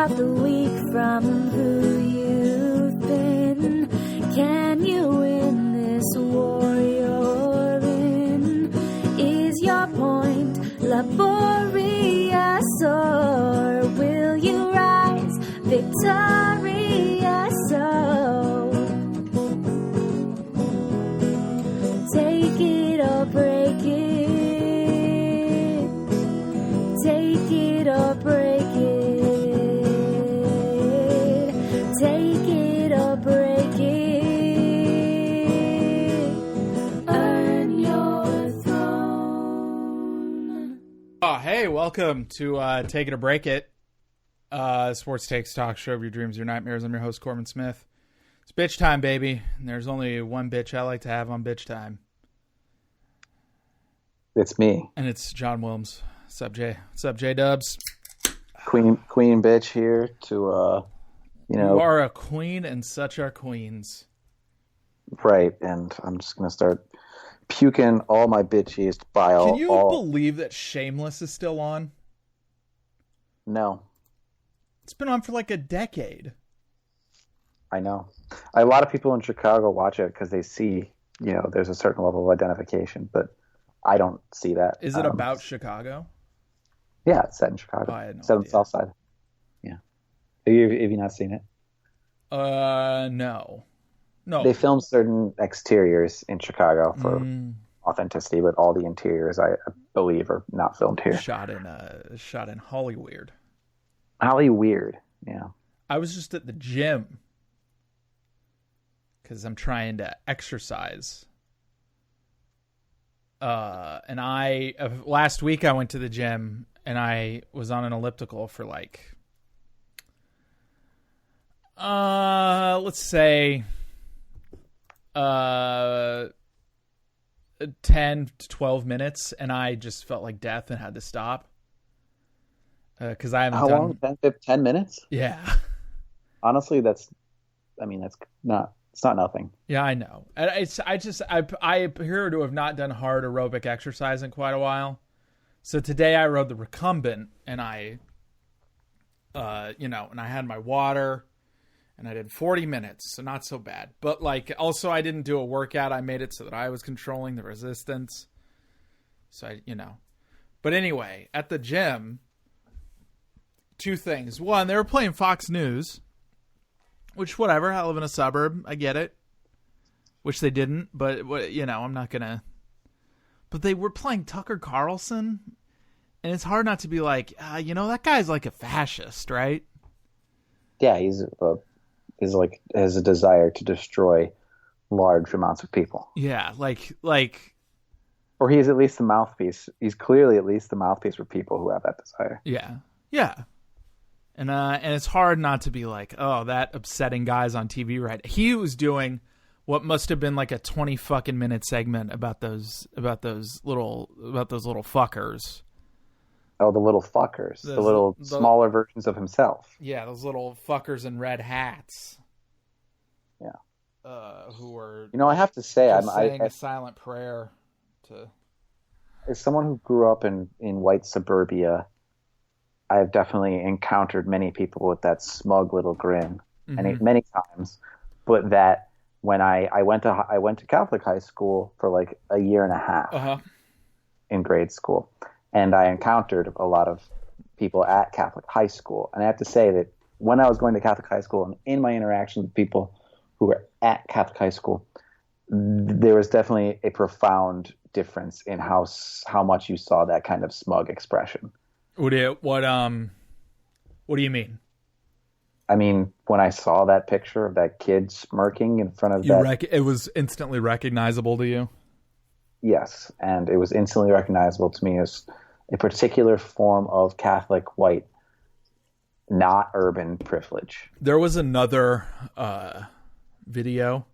out the weak from who you've been. Can you win this war you're in? Is your point laborious, or will you rise victorious? So take it or break it. Take it or break it. Take it or break it. Earn your throne. Oh, hey, welcome to Take It or Break It. Sports takes, talk show of your dreams, your nightmares. I'm your host, Corbin Smith. It's bitch time, baby. And there's only one bitch I like to have on bitch time. It's me. And it's John Wilmes. What's up, Jay? What's up, J-Dubs? Queen bitch here to, You are a queen and such are queens. Right, and I'm just going to start puking all my bitchiest bile. Can you believe that Shameless is still on? No. It's been on for like a decade. I know. A lot of people in Chicago watch it because they see, there's a certain level of identification, but I don't see that. Is it about Chicago? Yeah, it's set in Chicago. Oh, I had no set on idea. the South Side. Yeah. Have you not seen it? No. They filmed certain exteriors in Chicago for authenticity, but all the interiors, I believe, are not filmed here. Shot in Hollyweird. Hollyweird, yeah. I was just at the gym because I'm trying to exercise. And last week I went to the gym and I was on an elliptical for like, let's say, 10 to 12 minutes, and I just felt like death and had to stop. Because I haven't How done... long? 10 minutes? Yeah. Honestly, it's not nothing. Yeah, I know. I appear to have not done hard aerobic exercise in quite a while. So today I rode the recumbent, and I had my water, and I did 40 minutes, so not so bad. But also I didn't do a workout. I made it so that I was controlling the resistance. So But anyway, at the gym, two things. One, they were playing Fox News. Which, whatever, I live in a suburb. I get it. Which they didn't, but, I'm not going to... But they were playing Tucker Carlson, and it's hard not to be like, that guy's like a fascist, right? Yeah, he's has a desire to destroy large amounts of people. Yeah, like... Or he is at least the mouthpiece. He's clearly at least the mouthpiece for people who have that desire. Yeah, yeah. And it's hard not to be like, oh, that upsetting guy's on TV, right? He was doing what must have been like a 20 fucking minute segment about those little fuckers. Oh, the little fuckers, the smaller versions of himself. Yeah, those little fuckers in red hats. Yeah. Who were I have to say, I'm saying a silent prayer to. As someone who grew up in white suburbia, I have definitely encountered many people with that smug little grin, and many times. But that when I went to Catholic high school for like a year and a half in grade school, and I encountered a lot of people at Catholic high school. And I have to say that when I was going to Catholic high school and in my interaction with people who were at Catholic high school, there was definitely a profound difference in how much you saw that kind of smug expression. What do you mean? I mean, when I saw that picture of that kid smirking in front of it was instantly recognizable to you? Yes, and it was instantly recognizable to me as a particular form of Catholic white, not urban privilege. There was another video.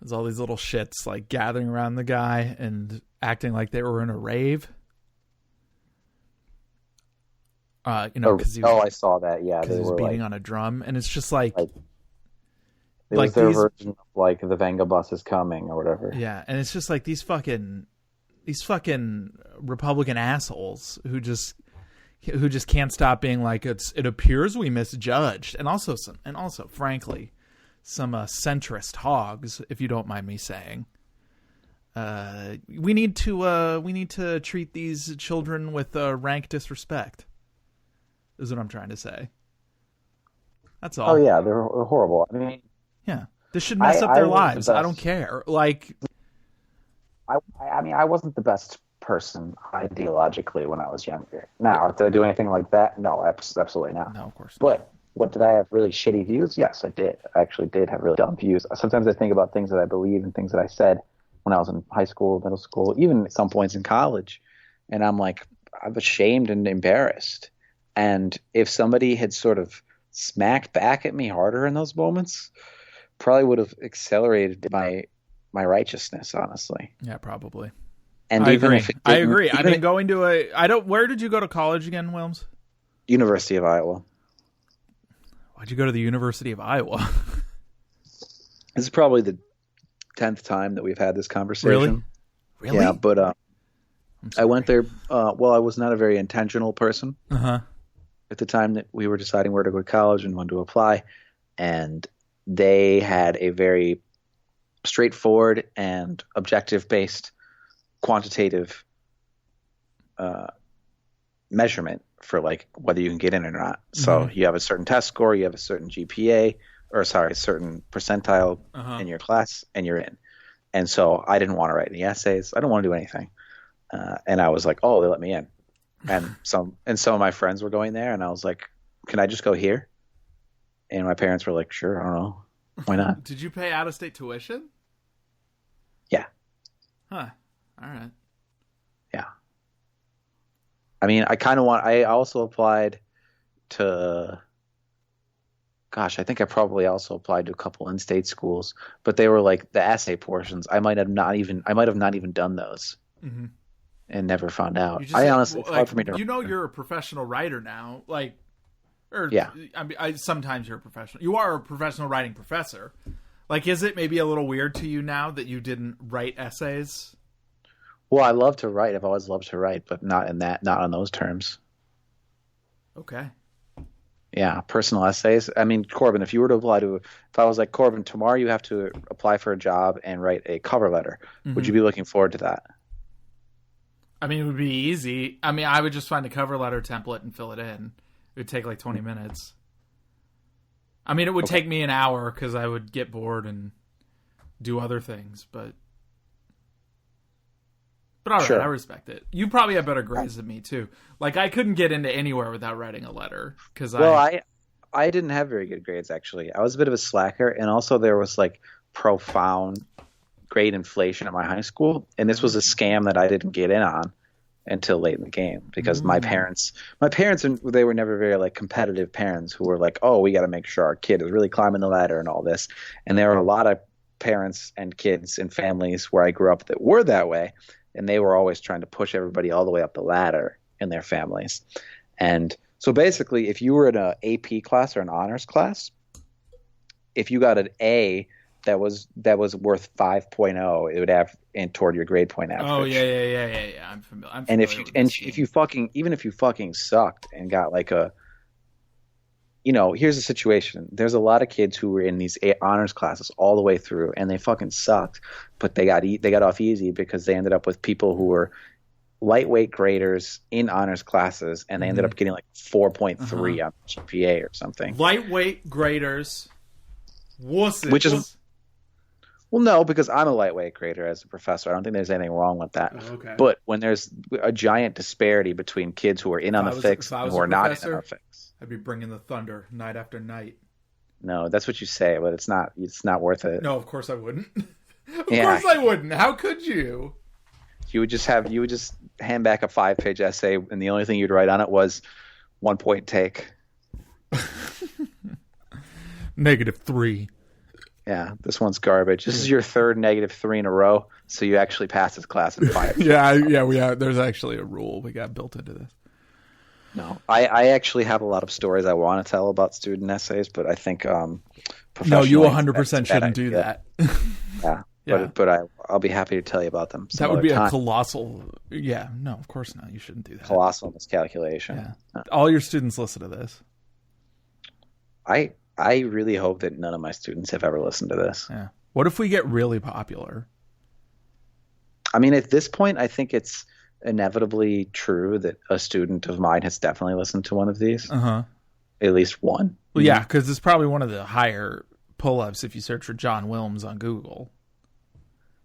There's all these little shits like gathering around the guy and acting like they were in a rave. Because I saw that. Yeah, they were beating on a drum, and it's just like it was their version of like the Venga bus is coming or whatever. Yeah, and it's just like these fucking Republican assholes who just who just can't stop being like, it appears we misjudged. And also frankly, some centrist hogs, if you don't mind me saying. We need to treat these children with rank disrespect, is what I'm trying to say. That's all. Oh yeah, they're horrible. I mean, yeah, this should mess up their lives. I don't care. Like, I mean, I wasn't the best person ideologically when I was younger. Now, did I do anything like that? No, absolutely not. No, of course not. But what, did I have really shitty views? Yes, I did. I actually did have really dumb views. Sometimes I think about things that I believe and things that I said when I was in high school, middle school, even at some points in college, and I'm like, I'm ashamed and embarrassed. And if somebody had sort of smacked back at me harder in those moments, probably would have accelerated my righteousness, honestly. Yeah, probably. And I even agree. if it I agree. I mean, going to where did you go to college again, Wilmes? University of Iowa. Why'd you go to the University of Iowa? This is probably the 10th time that we've had this conversation. Really? Yeah, but I went there. Well, I was not a very intentional person at the time that we were deciding where to go to college and when to apply. And they had a very straightforward and objective-based quantitative measurement for like whether you can get in or not. So you have a certain test score, you have a certain GPA, a certain percentile in your class, and you're in. And so I didn't want to write any essays. I don't want to do anything. And I was like, oh, they let me in. And some of my friends were going there, and I was like, can I just go here? And my parents were like, sure, I don't know. Why not? Did you pay out-of-state tuition? Yeah. Huh. All right. Yeah. I mean, I also applied to, gosh, I think I probably also applied to a couple in-state schools, but they were like the essay portions. I might have not even done those and never found out. Honestly, it's hard for me to remember. You're a professional writer now, like, yeah. I mean, sometimes you're a professional. You are a professional writing professor. Like, is it maybe a little weird to you now that you didn't write essays? Well, I love to write. I've always loved to write, but not on those terms. Okay. Yeah, personal essays. I mean, Corbin, if I was like, Corbin, tomorrow you have to apply for a job and write a cover letter, would you be looking forward to that? I mean, it would be easy. I mean, I would just find a cover letter template and fill it in. It would take like 20 minutes. I mean, it would take me an hour because I would get bored and do other things, but all right, sure. I respect it. You probably have better grades than me too. Like, I couldn't get into anywhere without writing a letter because I didn't have very good grades actually. I was a bit of a slacker, and also there was like profound grade inflation at my high school, and this was a scam that I didn't get in on until late in the game because my parents, they were never very like competitive parents who were like, oh, we got to make sure our kid is really climbing the ladder and all this. And there were a lot of parents and kids and families where I grew up that were that way. And they were always trying to push everybody all the way up the ladder in their families. And so basically, if you were in an AP class or an honors class, if you got an A that was worth 5.0, it would have toward your grade point average. Oh yeah. I'm familiar. And if you fucking sucked and got like a, here's the situation. There's a lot of kids who were in these honors classes all the way through, and they fucking sucked, but they got off easy because they ended up with people who were lightweight graders in honors classes, and they ended up getting like 4.3 on GPA or something. Lightweight graders, wusses. Which is, well, no, because I'm a lightweight grader as a professor. I don't think there's anything wrong with that. Oh, okay. But when there's a giant disparity between kids who are in on the fix and who are not in on the fix. I'd be bringing the thunder night after night. No, that's what you say, but it's not worth it. No, of course I wouldn't. Of course I wouldn't. How could you? You would just hand back a 5-page essay, and the only thing you'd write on it was 1 point take. -3. Yeah, this one's garbage. This is your third -3 in a row, so you actually pass this class in 5. Yeah. There's actually a rule we got built into this. No, I actually have a lot of stories I want to tell about student essays, but I think no, you 100% shouldn't do that. Yeah. Yeah. But I'll be happy to tell you about them. That would be a colossal. Yeah, no, of course not. You shouldn't do that. Colossal miscalculation. Yeah. All your students listen to this. I really hope that none of my students have ever listened to this. Yeah. What if we get really popular? I mean, at this point, I think it's inevitably true that a student of mine has definitely listened to one of these. Uh-huh. At least one. Well, yeah, because it's probably one of the higher pull-ups if you search for John Wilmes on Google.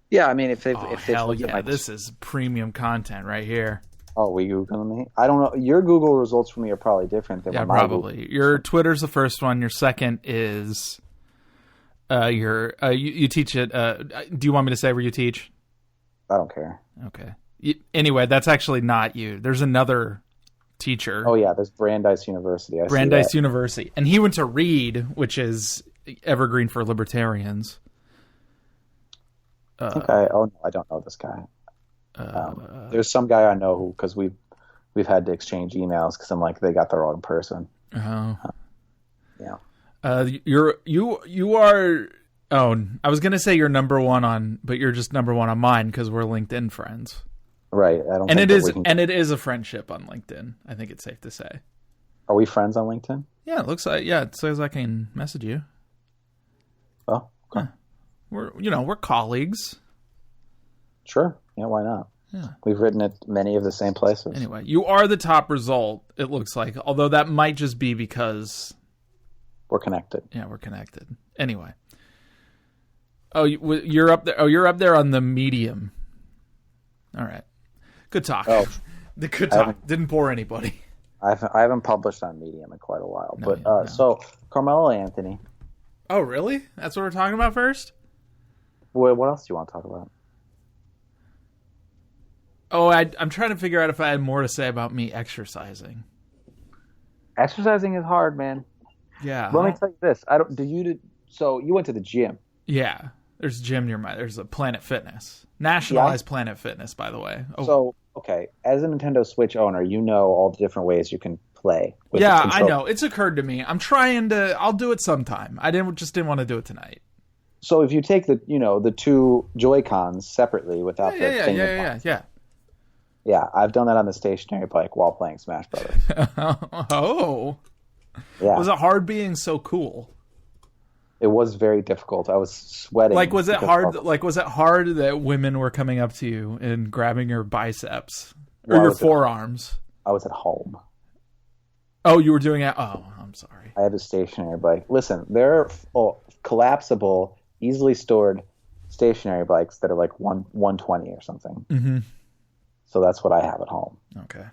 Yeah, I mean, if hell yeah, this is premium content right here. Oh, were you Googling me? I don't know. Your Google results for me are probably different than my probably. Google. Your Twitter's the first one. Your second is you teach it. Do you want me to say where you teach? I don't care. Okay. Anyway, that's actually not you. There's another teacher. Oh yeah, there's Brandeis University. Brandeis University, and he went to Reed, which is evergreen for libertarians. Okay. Oh no, I don't know this guy. There's some guy I know who, because we've had to exchange emails because I'm like, they got the wrong person. Oh. Yeah. You are. Oh, I was gonna say you're number one but you're just number one on mine because we're LinkedIn friends. Right. I don't. And it is a friendship on LinkedIn. I think it's safe to say. Are we friends on LinkedIn? Yeah, it looks like. Yeah, it says I can message you. Oh, okay. Yeah. We're colleagues. Sure. Yeah, why not? Yeah. We've written at many of the same places. Anyway, you are the top result, it looks like. Although that might just be because we're connected. Yeah, we're connected. Anyway. Oh, you're up there. Oh, you're up there on the medium. All right. Good talk. Oh, the good talk didn't bore anybody. I haven't published on Medium in quite a while. No, but so Carmelo Anthony. Oh, really? That's what we're talking about first? What else do you want to talk about? Oh, I'm trying to figure out if I had more to say about me exercising. Exercising is hard, man. Yeah. Let me tell you this. So you went to the gym. Yeah. There's a gym near there's a Planet Fitness. Nationalized Planet Fitness, by the way. Oh. So, okay. As a Nintendo Switch owner, you know all the different ways you can play. Yeah, I know. It's occurred to me. I'm trying to. I'll do it sometime. I didn't want to do it tonight. So if you take the two Joy-Cons separately without the thing. Yeah, I've done that on the stationary bike while playing Smash Brothers. Oh. Yeah. Was it hard being so cool? It was very difficult. I was sweating. Was it hard? Was it hard that women were coming up to you and grabbing your biceps or your forearms? I was at home. Oh, you were doing it. Oh, I'm sorry. I had a stationary bike. Listen, there are collapsible, easily stored stationary bikes that are like 120 or something. Mm-hmm. So that's what I have at home. Okay.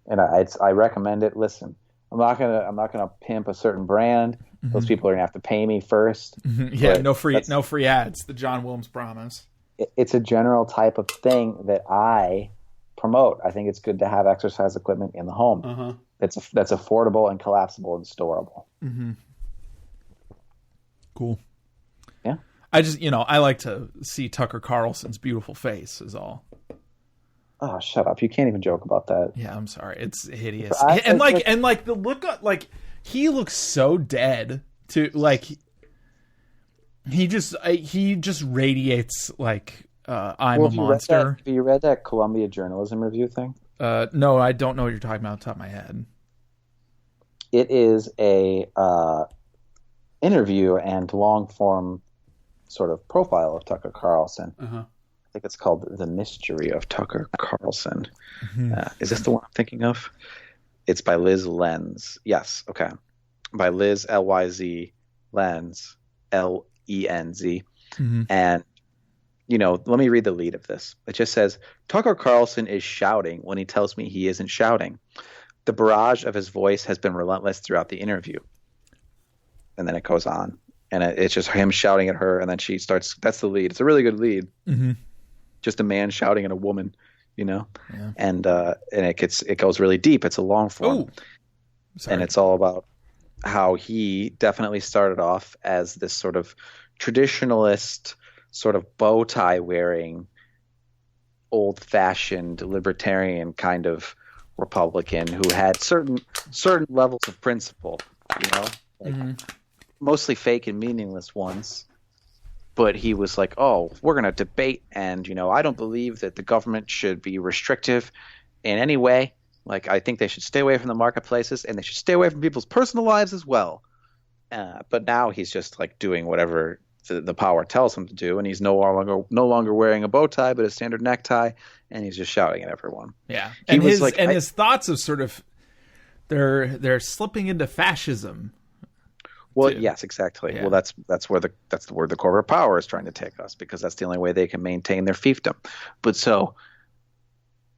And I recommend it. Listen, I'm not gonna pimp a certain brand. Mm-hmm. Those people are gonna have to pay me first. Mm-hmm. Yeah, no free ads. The John Wilmes promise. It's a general type of thing that I promote. I think it's good to have exercise equipment in the home. Uh-huh. That's affordable and collapsible and storable. Mm-hmm. Cool. Yeah. I just I like to see Tucker Carlson's beautiful face is all. Oh, shut up! You can't even joke about that. Yeah, I'm sorry. It's hideous. And the look, he looks so dead. He just radiates I'm a monster. Have you read that Columbia journalism review thing? No, I don't know what you're talking about off the top of my head. It is a interview and long form sort of profile of Tucker Carlson. Uh-huh. I think it's called The Mystery of Tucker Carlson. Mm-hmm. Is this the one I'm thinking of? It's by Liz Lenz. Yes, okay. By Liz, L-Y-Z, Lenz, L-E-N-Z. Mm-hmm. And, let me read the lead of this. It just says, Tucker Carlson is shouting when he tells me he isn't shouting. The barrage of his voice has been relentless throughout the interview. And then it goes on. And it's just him shouting at her, and then she starts – that's the lead. It's a really good lead. Mm-hmm. Just a man shouting at a woman, Yeah. and it goes really deep. It's a long form, and it's all about how he definitely started off as this sort of traditionalist, sort of bow tie wearing, old fashioned libertarian kind of Republican who had certain levels of principle, mm-hmm. mostly fake and meaningless ones. but he was like, "Oh, we're going to debate, and I don't believe that the government should be restrictive in any way. Like, I think they should stay away from the marketplaces, and they should stay away from people's personal lives as well." But now he's just like doing whatever the power tells him to do, and he's no longer wearing a bow tie, but a standard necktie, and he's just shouting at everyone. Yeah, and his thoughts of sort of they're slipping into fascism. Well, too. yes, exactly. Yeah. Well, that's where the corporate power is trying to take us, because that's the only way they can maintain their fiefdom. But so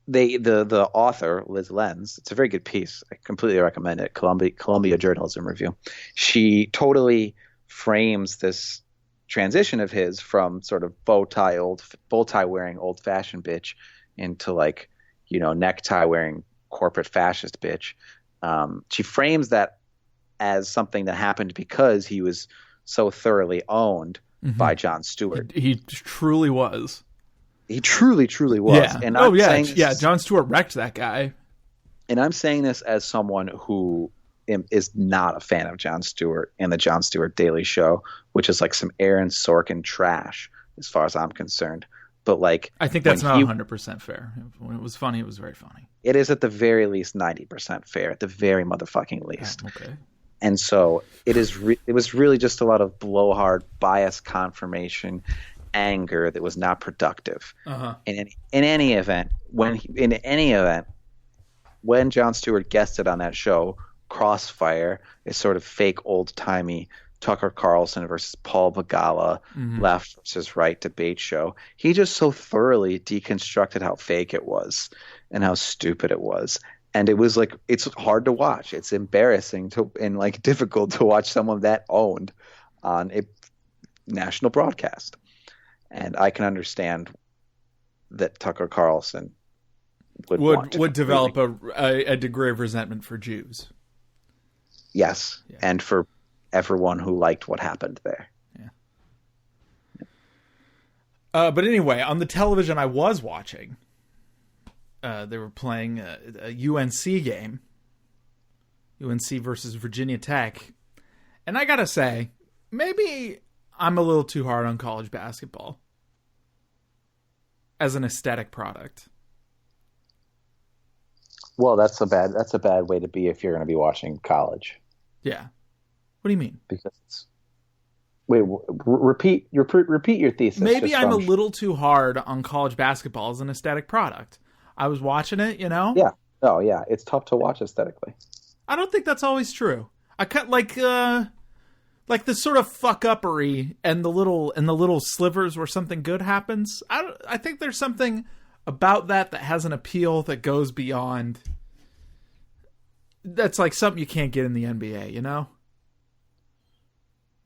the author, Liz Lenz, it's a very good piece. I completely recommend it. Columbia Journalism Review. She totally frames this transition of his from sort of bow tie wearing old fashioned bitch into like, necktie wearing corporate fascist bitch. She frames that as something that happened because he was so thoroughly owned by Jon Stewart. He truly was. He truly, truly was. Yeah. And Jon Stewart wrecked that guy. And I'm saying this as someone who is not a fan of Jon Stewart and the Jon Stewart Daily Show, which is like some Aaron Sorkin trash as far as I'm concerned. But like, I think that's not 100% fair. When it was funny, it was very funny. It is at the very least 90% fair, at the very motherfucking least. Okay. And so it was really just a lot of blowhard bias confirmation, anger that was not productive. In any event, when Jon Stewart guested on that show, Crossfire, a sort of fake old-timey Tucker Carlson versus Paul Begala left versus right debate show, he just so thoroughly deconstructed how fake it was and how stupid it was. And it was like, it's hard to watch. It's embarrassing and like difficult to watch someone that owned on a national broadcast. And I can understand that Tucker Carlson would develop a degree of resentment for Jews. Yes, yeah. And for everyone who liked what happened there. Yeah. But anyway, on the television I was watching, they were playing a UNC game, UNC versus Virginia Tech, and I gotta say, maybe I'm a little too hard on college basketball as an aesthetic product. Well, that's a bad way to be if you're going to be watching college. Yeah. What do you mean? Because repeat your thesis. Maybe I'm a little too hard on college basketball as an aesthetic product. I was watching it, Yeah. Oh, yeah. It's tough to watch aesthetically. I don't think that's always true. I cut like the sort of fuck-uppery and the little slivers where something good happens. I think there's something about that has an appeal that goes beyond. That's like something you can't get in the NBA,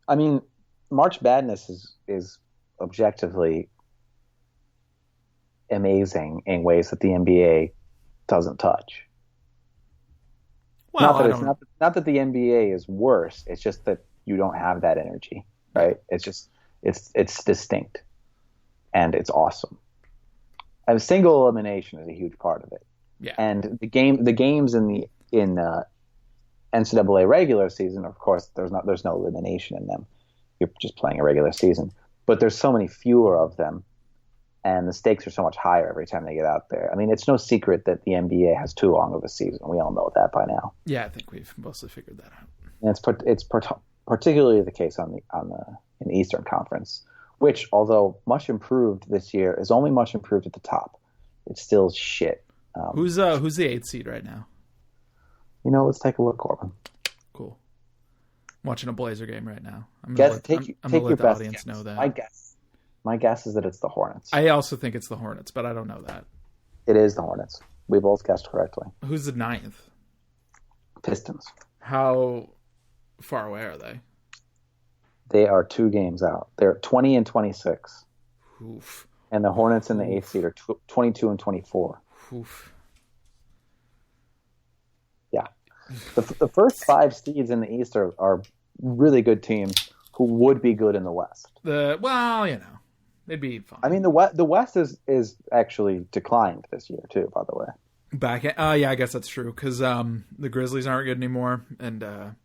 I mean, March Madness is objectively amazing in ways that the NBA doesn't touch. Well, not that the NBA is worse. It's just that you don't have that energy, right? It's distinct, and it's awesome. And single elimination is a huge part of it. Yeah. And the games in NCAA regular season, of course, there's no elimination in them. You're just playing a regular season, but there's so many fewer of them, and the stakes are so much higher every time they get out there. I mean, it's no secret that the NBA has too long of a season. We all know that by now. Yeah, I think we've mostly figured that out. And it's particularly the case in the Eastern Conference, which, although much improved this year, is only much improved at the top. It's still shit. Who's the 8th seed right now? Let's take a look, Corbin. Cool. I'm watching a Blazer game right now. I'm gonna let your the best audience guess. know that. My guess is that it's the Hornets. I also think it's the Hornets, but I don't know that. It is the Hornets. We both guessed correctly. Who's the 9th? Pistons. How far away are they? They are 2 games out. They're 20 and 26. Oof. And the Hornets in the 8th seed are 22 and 24. Oof. Yeah. The first 5 seeds in the East are really good teams who would be good in the West. They'd be fine. I mean, the West is actually declined this year too, by the way. I guess that's true, because the Grizzlies aren't good anymore, and No.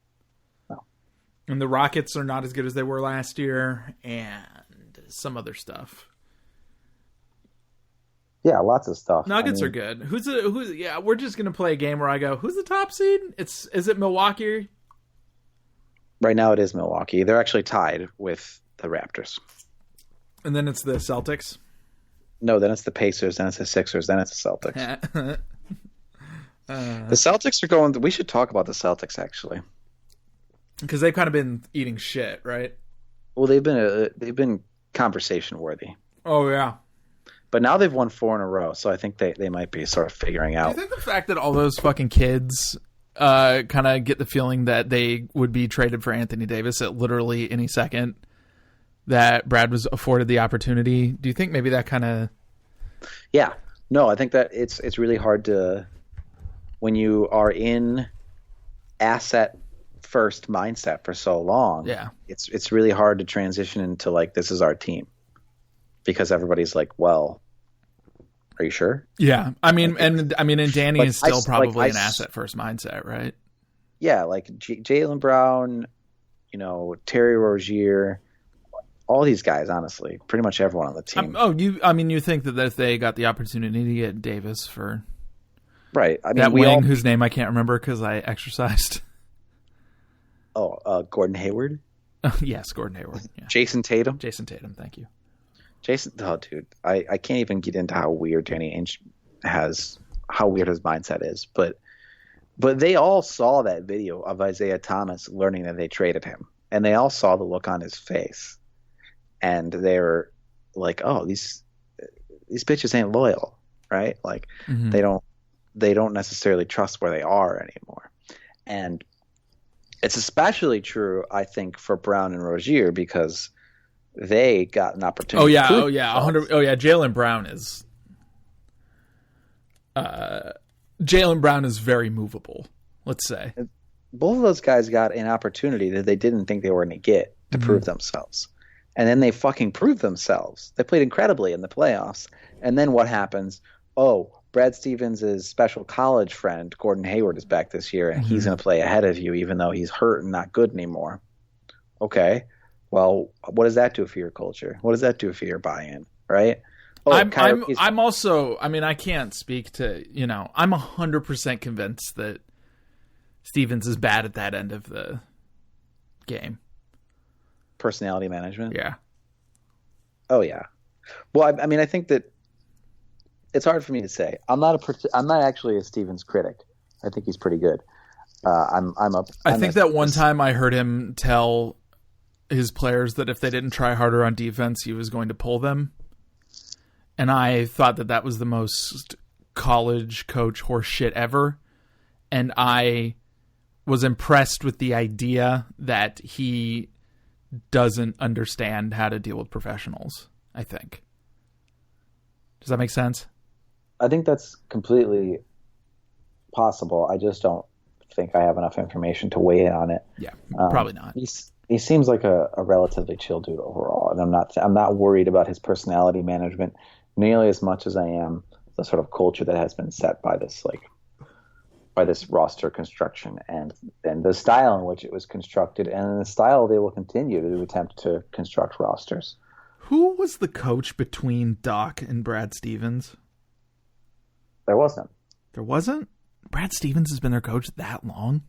And the Rockets are not as good as they were last year, and some other stuff. Yeah, lots of stuff. Nuggets are good. Who's? Yeah, we're just gonna play a game where I go, who's the top seed? Is it Milwaukee? Right now, it is Milwaukee. They're actually tied with the Raptors. And then it's the Celtics. No, then it's the Pacers. Then it's the Sixers. Then it's the Celtics. The Celtics are going. We should talk about the Celtics actually, because they've kind of been eating shit, right? Well, they've been conversation worthy. Oh yeah. But now they've won 4 in a row, so I think they might be sort of figuring out. Do you think the fact that all those fucking kids kind of get the feeling that they would be traded for Anthony Davis at literally any second that Brad was afforded the opportunity, do you think maybe that kind of... Yeah. No, I think that it's really hard to... When you are in asset first mindset for so long, yeah, it's really hard to transition into like, this is our team. Because everybody's like, well, are you sure? Yeah. And Danny like, is still probably an asset first mindset, right? Yeah, like Jaylen Brown, Terry Rozier, all these guys, honestly, pretty much everyone on the team. You think that if they got the opportunity to get Davis for right? I mean, that wing whose name I can't remember because I exercised. Gordon Hayward. Yes, Gordon Hayward. Yeah. Jason Tatum. Thank you. Dude, I can't even get into how weird Danny Ainge how weird his mindset is, but they all saw that video of Isaiah Thomas learning that they traded him, and they all saw the look on his face, and they were like, oh, these bitches ain't loyal, right? Like they don't necessarily trust where they are anymore, and it's especially true, I think, for Brown and Rozier because they got an opportunity. Jaylen Brown is very movable, let's say. Both of those guys got an opportunity that they didn't think they were going to get to prove themselves. And then they fucking proved themselves. They played incredibly in the playoffs. And then what happens? Oh, Brad Stevens' special college friend, Gordon Hayward, is back this year, and he's going to play ahead of you even though he's hurt and not good anymore. Okay. Well, what does that do for your culture? What does that do for your buy-in, right? I'm also, I can't speak to, I'm 100% convinced that Stevens is bad at that end of the game. Personality management? Yeah. Oh, yeah. Well, I think that it's hard for me to say. I'm not actually a Stevens critic. I think he's pretty good. I think that one time I heard him tell his players that if they didn't try harder on defense, he was going to pull them. And I thought that was the most college coach horse shit ever. And I was impressed with the idea that he doesn't understand how to deal with professionals, I think. Does that make sense? I think that's completely possible. I just don't think I have enough information to weigh in on it. Yeah, probably not. He seems like a relatively chill dude overall, and I'm not worried about his personality management nearly as much as I am the sort of culture that has been set by this roster construction and the style in which it was constructed, and the style they will continue to attempt to construct rosters. Who was the coach between Doc and Brad Stevens? There wasn't. There wasn't? Brad Stevens has been their coach that long?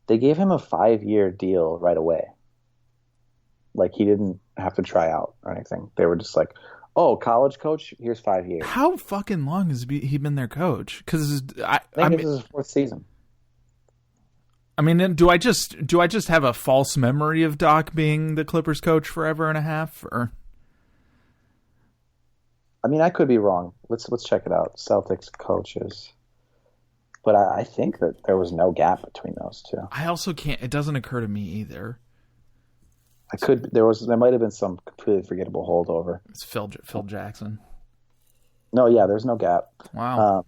They gave him a 5-year deal right away. Like, he didn't have to try out or anything. They were just like, oh, college coach, here's 5 years. How fucking long has he been their coach? Because I think this is his 4th season. Do I just have a false memory of Doc being the Clippers coach forever and a half? Or I could be wrong. Let's check it out. Celtics coaches. But I think that there was no gap between those two. I also can't. It doesn't occur to me either. There might have been some completely forgettable holdover. It's Phil Jackson. No, yeah, there's no gap. Wow.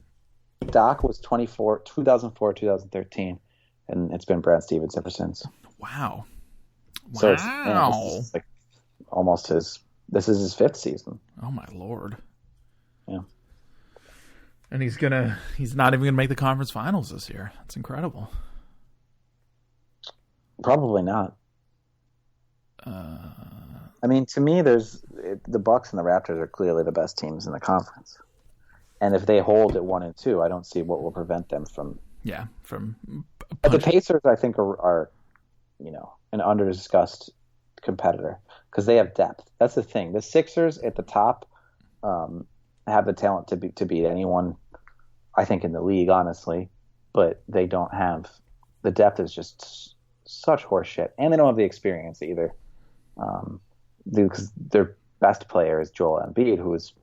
Doc was 2004, 2013, and it's been Brad Stevens ever since. Wow. So it's like almost this is his 5th season. Oh my Lord. Yeah. And he's not even gonna make the conference finals this year. That's incredible. Probably not. To me, the Bucks and the Raptors are clearly the best teams in the conference. And if they hold at 1 and 2, I don't see what will prevent them from. Yeah, from. But the Pacers, I think, are an under-discussed competitor because they have depth. That's the thing. The Sixers at the top have the talent to beat anyone, I think, in the league, honestly. But they don't have the depth. Is just such horseshit, and they don't have the experience either. Because their best player is Joel Embiid, who is,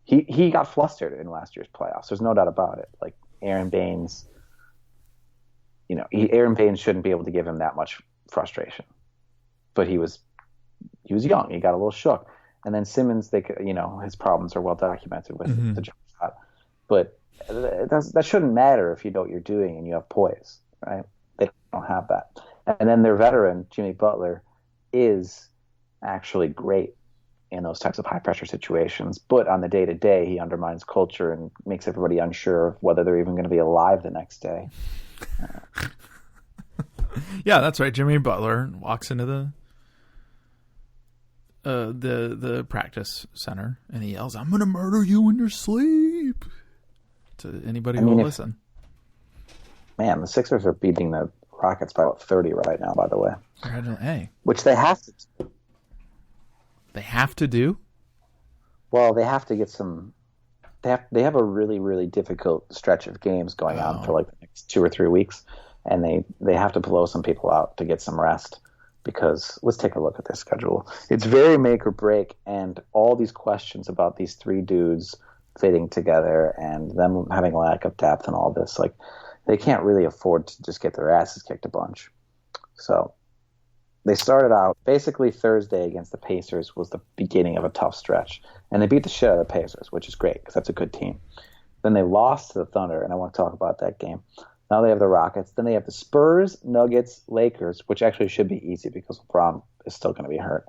he got flustered in last year's playoffs. There's no doubt about it. Like Aaron Baines, Aaron Baines shouldn't be able to give him that much frustration, but he was young. He got a little shook, and then Simmons, his problems are well documented with the jump shot, but that shouldn't matter if you know what you're doing and you have poise, right? They don't have that, and then their veteran Jimmy Butler is actually great in those types of high pressure situations, but on the day to day he undermines culture and makes everybody unsure of whether they're even going to be alive the next day. Yeah, that's right. Jimmy Butler walks into the practice center and he yells, "I'm going to murder you in your sleep," to anybody who will listen. Man, the Sixers are beating the Rockets by about 30 right now, by the way. Hey. Which they have to do. They have to do? Well, they have to get some... They have a really, really difficult stretch of games going on for like the next 2 or 3 weeks, and they have to blow some people out to get some rest, because let's take a look at their schedule. It's very make or break, and all these questions about these three dudes fitting together and them having lack of depth and all this, like, they can't really afford to just get their asses kicked a bunch. So they started out, basically Thursday against the Pacers was the beginning of a tough stretch. And they beat the shit out of the Pacers, which is great because that's a good team. Then they lost to the Thunder, and I want to talk about that game. Now they have the Rockets. Then they have the Spurs, Nuggets, Lakers, which actually should be easy because LeBron is still going to be hurt.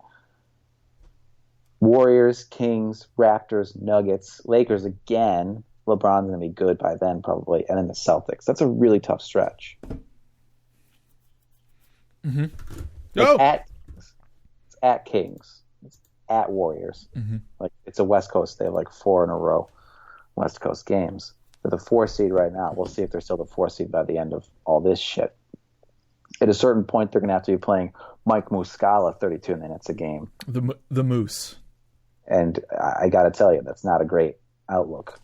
Warriors, Kings, Raptors, Nuggets, Lakers again. LeBron's going to be good by then probably. And then the Celtics. That's a really tough stretch. Mm-hmm. It's at Kings. It's at Warriors. Mm-hmm. Like, it's a West Coast. They have like 4 in a row West Coast games. They're the 4 seed right now. We'll see if they're still the 4 seed by the end of all this shit. At a certain point, they're going to have to be playing Mike Muscala 32 minutes a game. The Moose. And I got to tell you, that's not a great outlook.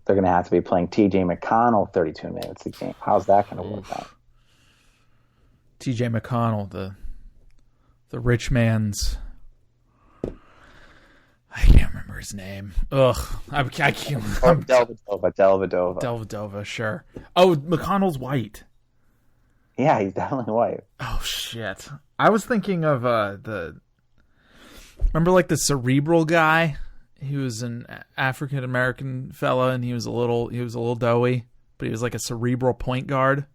They're going to have to be playing T.J. McConnell 32 minutes a game. How's that going to work out? T.J. McConnell, the rich man's... I can't remember his name. Ugh. I can't. Delvedova, sure. Oh, McConnell's white. Yeah, he's definitely white. Oh, shit. I was thinking of remember like the Cerebral guy? He was an African American fella, and he was a little doughy, but he was like a cerebral point guard.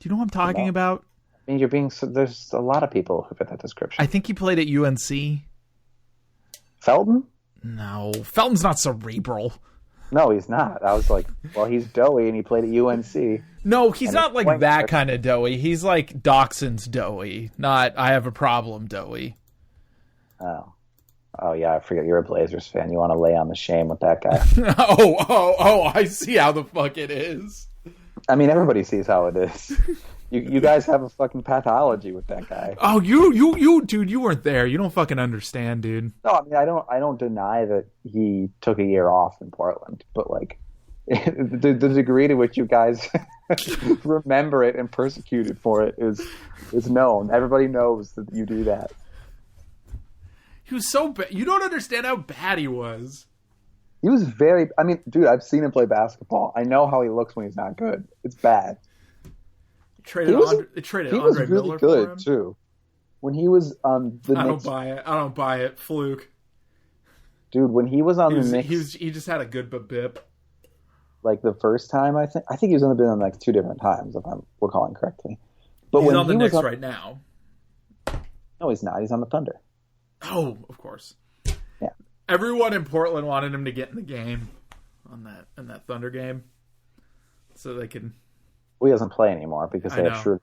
Do you know what I'm talking about? I mean, there's a lot of people who fit that description. I think he played at UNC. Felton? No, Felton's not cerebral. No, he's not. I was like, well, he's doughy, and he played at UNC. No, he's not like that kind of doughy. He's like Dachshund's doughy, not I have a problem doughy. Oh, yeah, I forget you're a Blazers fan. You want to lay on the shame with that guy. Oh, I see how the fuck it is. I mean, everybody sees how it is. You guys have a fucking pathology with that guy. Oh, you, dude, you weren't there. You don't fucking understand, dude. No, I mean, I don't deny that he took a year off in Portland, but like the degree to which you guys remember it and persecuted for it is known. Everybody knows that you do that. He was so bad. You don't understand how bad he was. He was very... I mean, dude, I've seen him play basketball. I know how he looks when he's not good. It's bad. They traded Andre Miller for him. He was really good, too. When he was on the Knicks... I don't buy it. Fluke. Dude, when he was on the Knicks... He just had a good bip. Like, the first time, I think he was only been on like 2 different times, if I'm recalling correctly. But he's when on the Knicks right now. No, he's not. He's on the Thunder. Oh, of course. Yeah. Everyone in Portland wanted him to get in the game in that Thunder game, so they can. Well, he doesn't play anymore because they have Schroeder.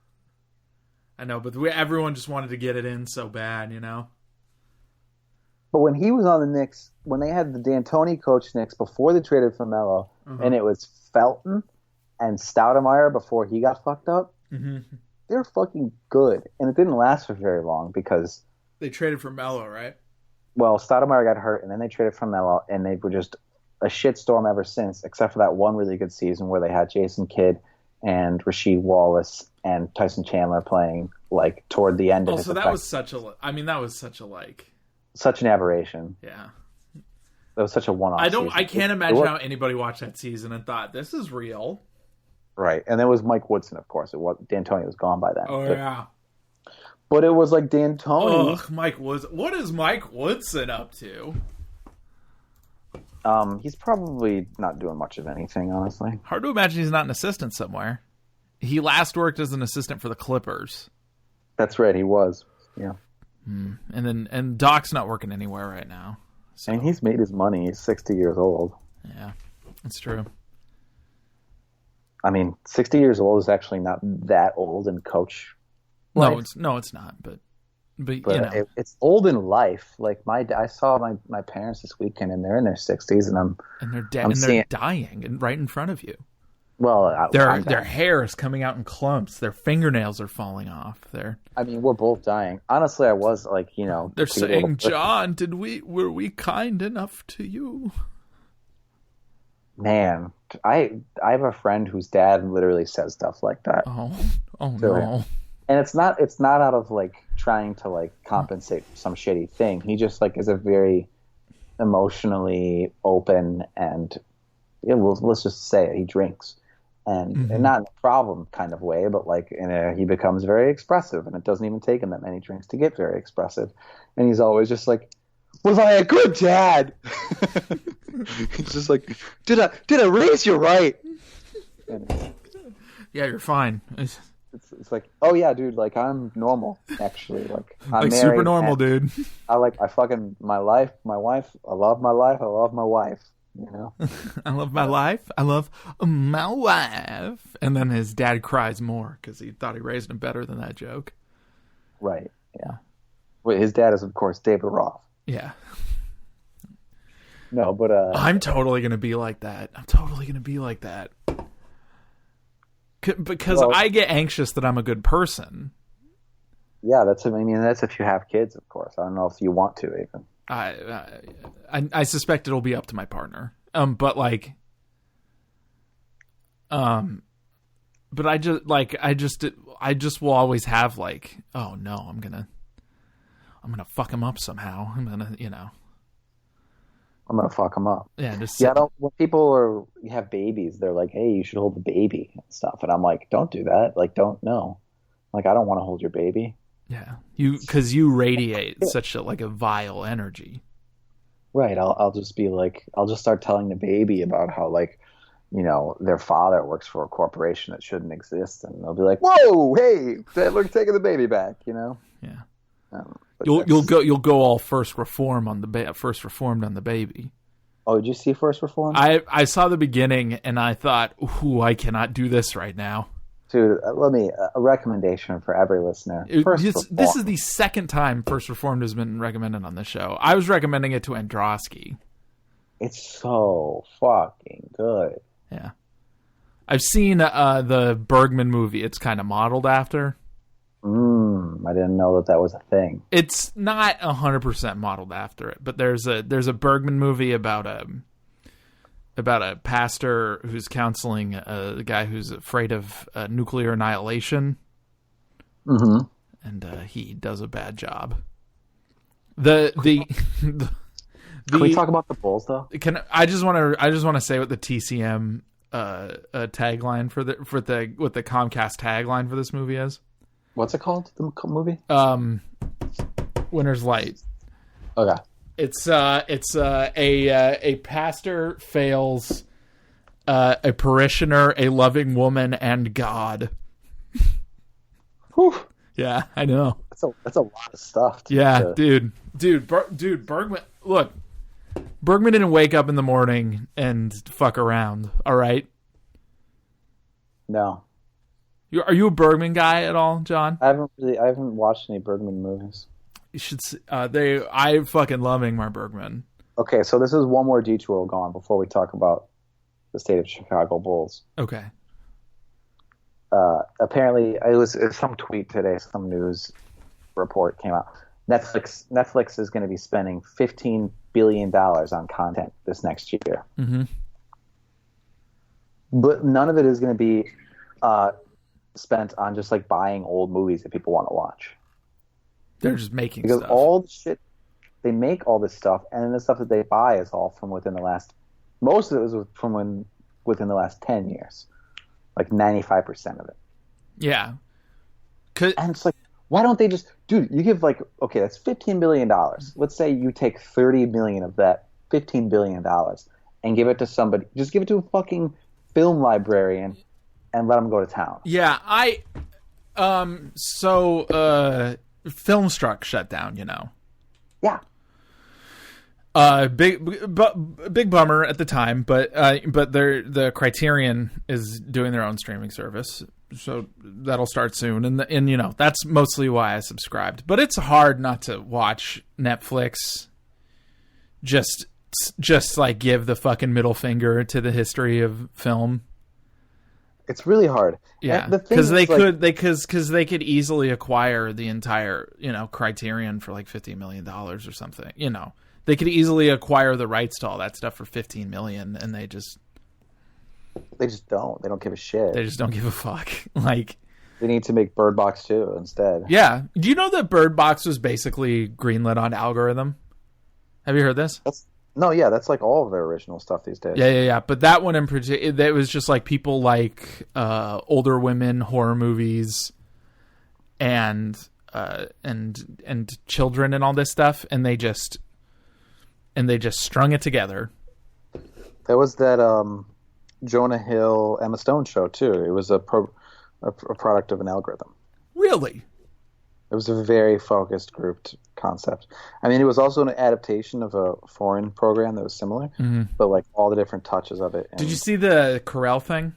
I know, but everyone just wanted to get it in so bad, you know? But when he was on the Knicks, when they had the D'Antoni coach Knicks before they traded for Melo, and it was Felton and Stoudemire before he got fucked up, they're fucking good. And it didn't last for very long because... They traded for Melo, right? Well, Stoudemire got hurt, and then they traded for Melo, and they were just a shitstorm ever since, except for that one really good season where they had Jason Kidd and Rasheed Wallace and Tyson Chandler playing like toward the end of his that was such a... I mean, that was such a like... Such an aberration. Yeah. That was such a one-off season. I can't imagine how anybody watched that season and thought, this is real. Right. And there was Mike Woodson, of course. D'Antoni was gone by then. Oh, yeah. But it was like D'Antoni. Ugh, Mike Woodson. What is Mike Woodson up to? He's probably not doing much of anything, honestly. Hard to imagine he's not an assistant somewhere. He last worked as an assistant for the Clippers. That's right, he was. Yeah. And Doc's not working anywhere right now. So. And he's made his money. He's 60 years old. Yeah, that's true. I mean, 60 years old is actually not that old in coach life. No, it's not. But you know. It's old in life. Like I saw my parents this weekend, and they're in their 60s, and they're dying and right in front of you. Well, their hair is coming out in clumps. Their fingernails are falling off. I mean, we're both dying. Honestly, I was like, you know, they're saying, "John, were we kind enough to you?" Man, I have a friend whose dad literally says stuff like that. Oh no! And it's not out of like trying to like compensate for some shitty thing. He just like is a very emotionally open and let's just say it, he drinks. And not in a problem kind of way, but like he becomes very expressive, and it doesn't even take him that many drinks to get very expressive. And he's always just like, "Was I a good dad?" He's just like, "Did I raise you right?" And yeah, you're fine. It's like, oh yeah, dude, like I'm normal actually. Like I'm like married, super normal, dude. I fucking my life, my wife. I love my life. I love my wife. You know, I love my life. I love my wife. And then his dad cries more because he thought he raised him better than that joke. Right. Yeah. Well, his dad is, of course, David Roth. Yeah. No, but I'm totally gonna be like that. Because I get anxious that I'm a good person. Yeah, that's if you have kids, of course. I don't know if you want to even. I suspect it'll be up to my partner. But I just will always have like, oh no, I'm gonna fuck him up somehow. I'm gonna fuck him up. Yeah, when people have babies, they're like, hey, you should hold the baby and stuff. And I'm like, don't do that. Like, don't know. Like, I don't want to hold your baby. Yeah, because you radiate such a vile energy. Right. I'll just be like, I'll just start telling the baby about how like, you know, their father works for a corporation that shouldn't exist, and they'll be like, "Whoa, hey, we're taking the baby back," you know. Yeah. You'll go all first reformed on the baby. Oh, did you see First Reformed? I saw the beginning and I thought, ooh, I cannot do this right now. Dude, a recommendation for every listener. This is the second time First Reformed has been recommended on the show. I was recommending it to Androsky. It's so fucking good. Yeah. I've seen the Bergman movie it's kind of modeled after. I didn't know that was a thing. It's not 100% modeled after it, but there's a Bergman movie about a pastor who's counseling a guy who's afraid of nuclear annihilation. Mm-hmm. And he does a bad job. Can we talk about the Bulls though? I just want to say what the TCM tagline for the Comcast tagline for this movie is. What's it called? The movie? Winter's Light. Okay. It's a pastor fails a parishioner, a loving woman, and God. Whew. Yeah, I know. That's a lot of stuff. Dude, Bergman. Look, Bergman didn't wake up in the morning and fuck around. All right. No. Are you a Bergman guy at all, John? I haven't watched any Bergman movies. You should. I fucking love Ingmar Bergman. Okay, so this is one more detour we'll go on before we talk about the state of Chicago Bulls. Okay. Apparently, it was some tweet today, some news report came out. Netflix is going to be spending $15 billion on content this next year. Mm-hmm. But none of it is going to be spent on just like buying old movies that people want to watch. They're just making because stuff. all the shit they make, all this stuff, and then the stuff that they buy is all from within the last. Most of it was from within the last 10 years, like 95% of it. Yeah, and it's like, why don't they just, dude? You give like, okay, that's $15 billion. Let's say you take $30 million of that $15 billion and give it to somebody. Just give it to a fucking film librarian and let them go to town. Yeah, Filmstruck shut down, you know. Yeah. Big bummer at the time, but the Criterion is doing their own streaming service, so that'll start soon, and you know, that's mostly why I subscribed. But it's hard not to watch Netflix. Just like give the fucking middle finger to the history of film. It's really hard. Yeah, because they could easily acquire the entire, you know, Criterion for like $50 million or something. You know, they could easily acquire the rights to all that stuff for $15 million, and they just don't. They don't give a shit. They just don't give a fuck. Like, they need to make Bird Box 2 instead. Yeah. Do you know that Bird Box was basically greenlit on algorithm? Have you heard this? That's like all of their original stuff these days. Yeah. But that one in particular, it was just like people like older women, horror movies, and children and all this stuff, and they just strung it together. There was that Jonah Hill, Emma Stone show too. It was a product of an algorithm. Really? It was a very focused, grouped concept. I mean, it was also an adaptation of a foreign program that was similar, but like all the different touches of it. Did you see the Carell thing?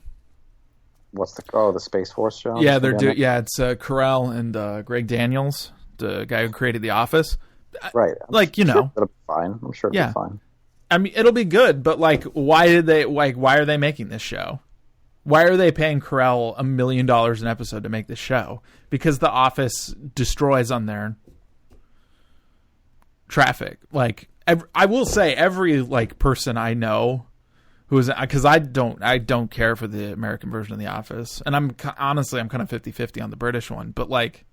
What's the Space Force show? Yeah, it's Carell and Greg Daniels, the guy who created The Office. Right. Like, you know, it'll be fine. I'm sure it'll be fine. I mean, it'll be good, but like, why are they making this show? Why are they paying Carell $1 million an episode to make this show? Because The Office destroys on their traffic. Like, I will say, every like person I know who is, because I don't care for the American version of The Office, and I'm kind of 50-50 on the British one. But like,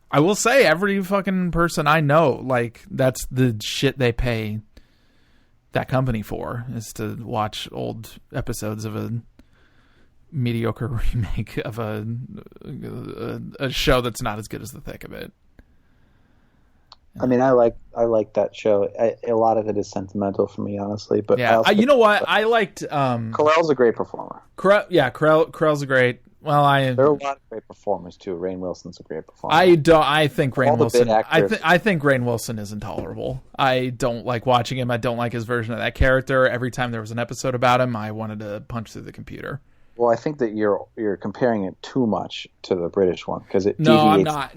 I will say, every fucking person I know, like, that's the shit they pay that company for, is to watch old episodes of a mediocre remake of a show that's not as good as The Thick of It. I mean, I like that show. A lot of it is sentimental for me, honestly. But yeah, you know what? I liked. Carell's a great performer. Carell's a great. Well, there are a lot of great performers too. Rainn Wilson's a great performer. I think Rainn Wilson. I think Rainn Wilson is intolerable. I don't like watching him. I don't like his version of that character. Every time there was an episode about him, I wanted to punch through the computer. Well, I think that you're comparing it too much to the British one, because it No, I'm not,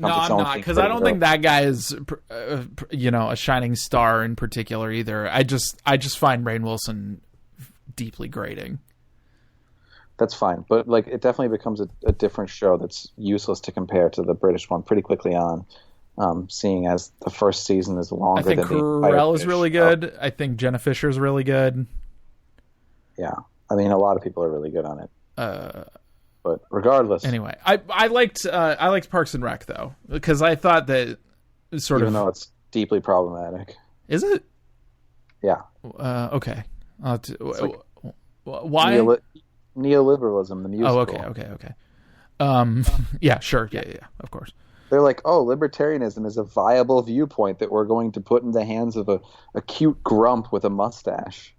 because I don't think that guy is, a shining star in particular either. I just find Rainn Wilson deeply grating. That's fine, but like, it definitely becomes a different show that's useless to compare to the British one pretty quickly on. Seeing as the first season is longer. I think Carell is really good. I think Jenna Fisher is really good. Yeah, I mean, a lot of people are really good on it. But regardless, anyway, I liked Parks and Rec though, because I thought that even though it's deeply problematic. Is it? Yeah. Okay. Like why? Neoliberalism, the musical. Oh, okay. Yeah, sure. Yeah, of course. They're like, oh, libertarianism is a viable viewpoint that we're going to put in the hands of a cute grump with a mustache,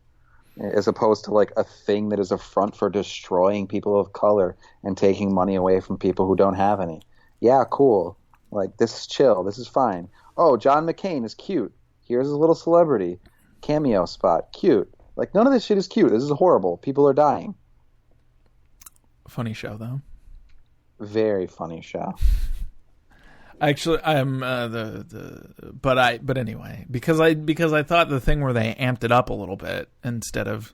as opposed to like a thing that is a front for destroying people of color and taking money away from people who don't have any. Yeah, cool. Like, this is chill. This is fine. Oh, John McCain is cute. Here's a little celebrity cameo spot. Cute. Like, none of this shit is cute. This is horrible. People are dying. Funny show, though. very funny show. Actually, I'm but anyway, because I thought the thing where they amped it up a little bit instead of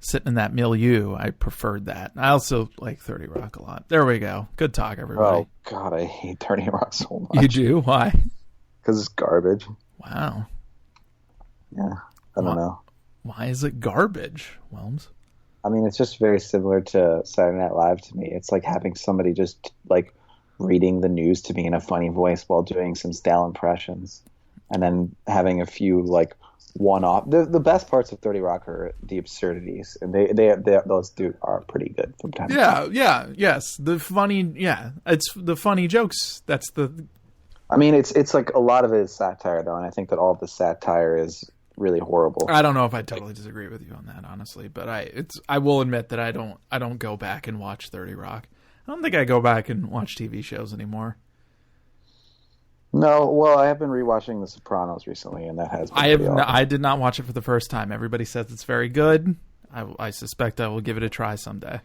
sitting in that milieu, I preferred that. I also like 30 Rock a lot. There we go. Good talk, everybody. Oh God, I hate 30 Rock so much. You do? Why? Because it's garbage. Wow. Yeah, I don't know. Why is it garbage, Wilmes? I mean, it's just very similar to Saturday Night Live to me. It's like having somebody just like reading the news to me in a funny voice while doing some stale impressions, and then having a few like one-off. The best parts of 30 Rock are the absurdities, and they those are pretty good from time to time. Yes. It's the funny jokes. That's the. I mean, it's like a lot of it is satire though, and I think that all of the satire is really horrible. I don't know if I totally disagree with you on that, honestly, but I will admit that I don't go back and watch 30 Rock. I don't think I go back and watch TV shows anymore. No, well, I have been rewatching The Sopranos recently, and that has been I did not watch it for the first time. Everybody says it's very good. I suspect I will give it a try someday.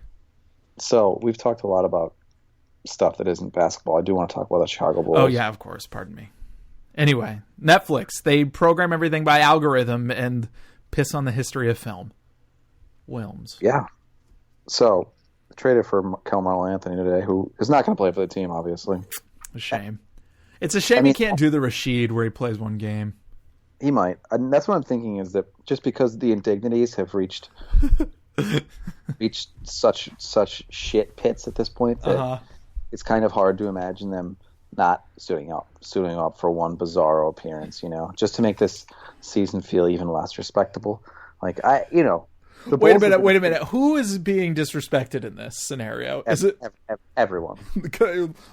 So we've talked a lot about stuff that isn't basketball. I do want to talk about the Chicago Bulls. Oh yeah, of course. Pardon me. Anyway, Netflix. They program everything by algorithm and piss on the history of film. Wilmes. Yeah. So traded for Carmelo Anthony today, who is not going to play for the team, obviously. A shame. It's a shame he can't do the Rashid where he plays one game. He might. And that's what I'm thinking is that just because the indignities have reached such shit pits at this point that it's kind of hard to imagine them not suiting up for one bizarro appearance, just to make this season feel even less respectable. Like Wait a minute. Who is being disrespected in this scenario? Is it everyone?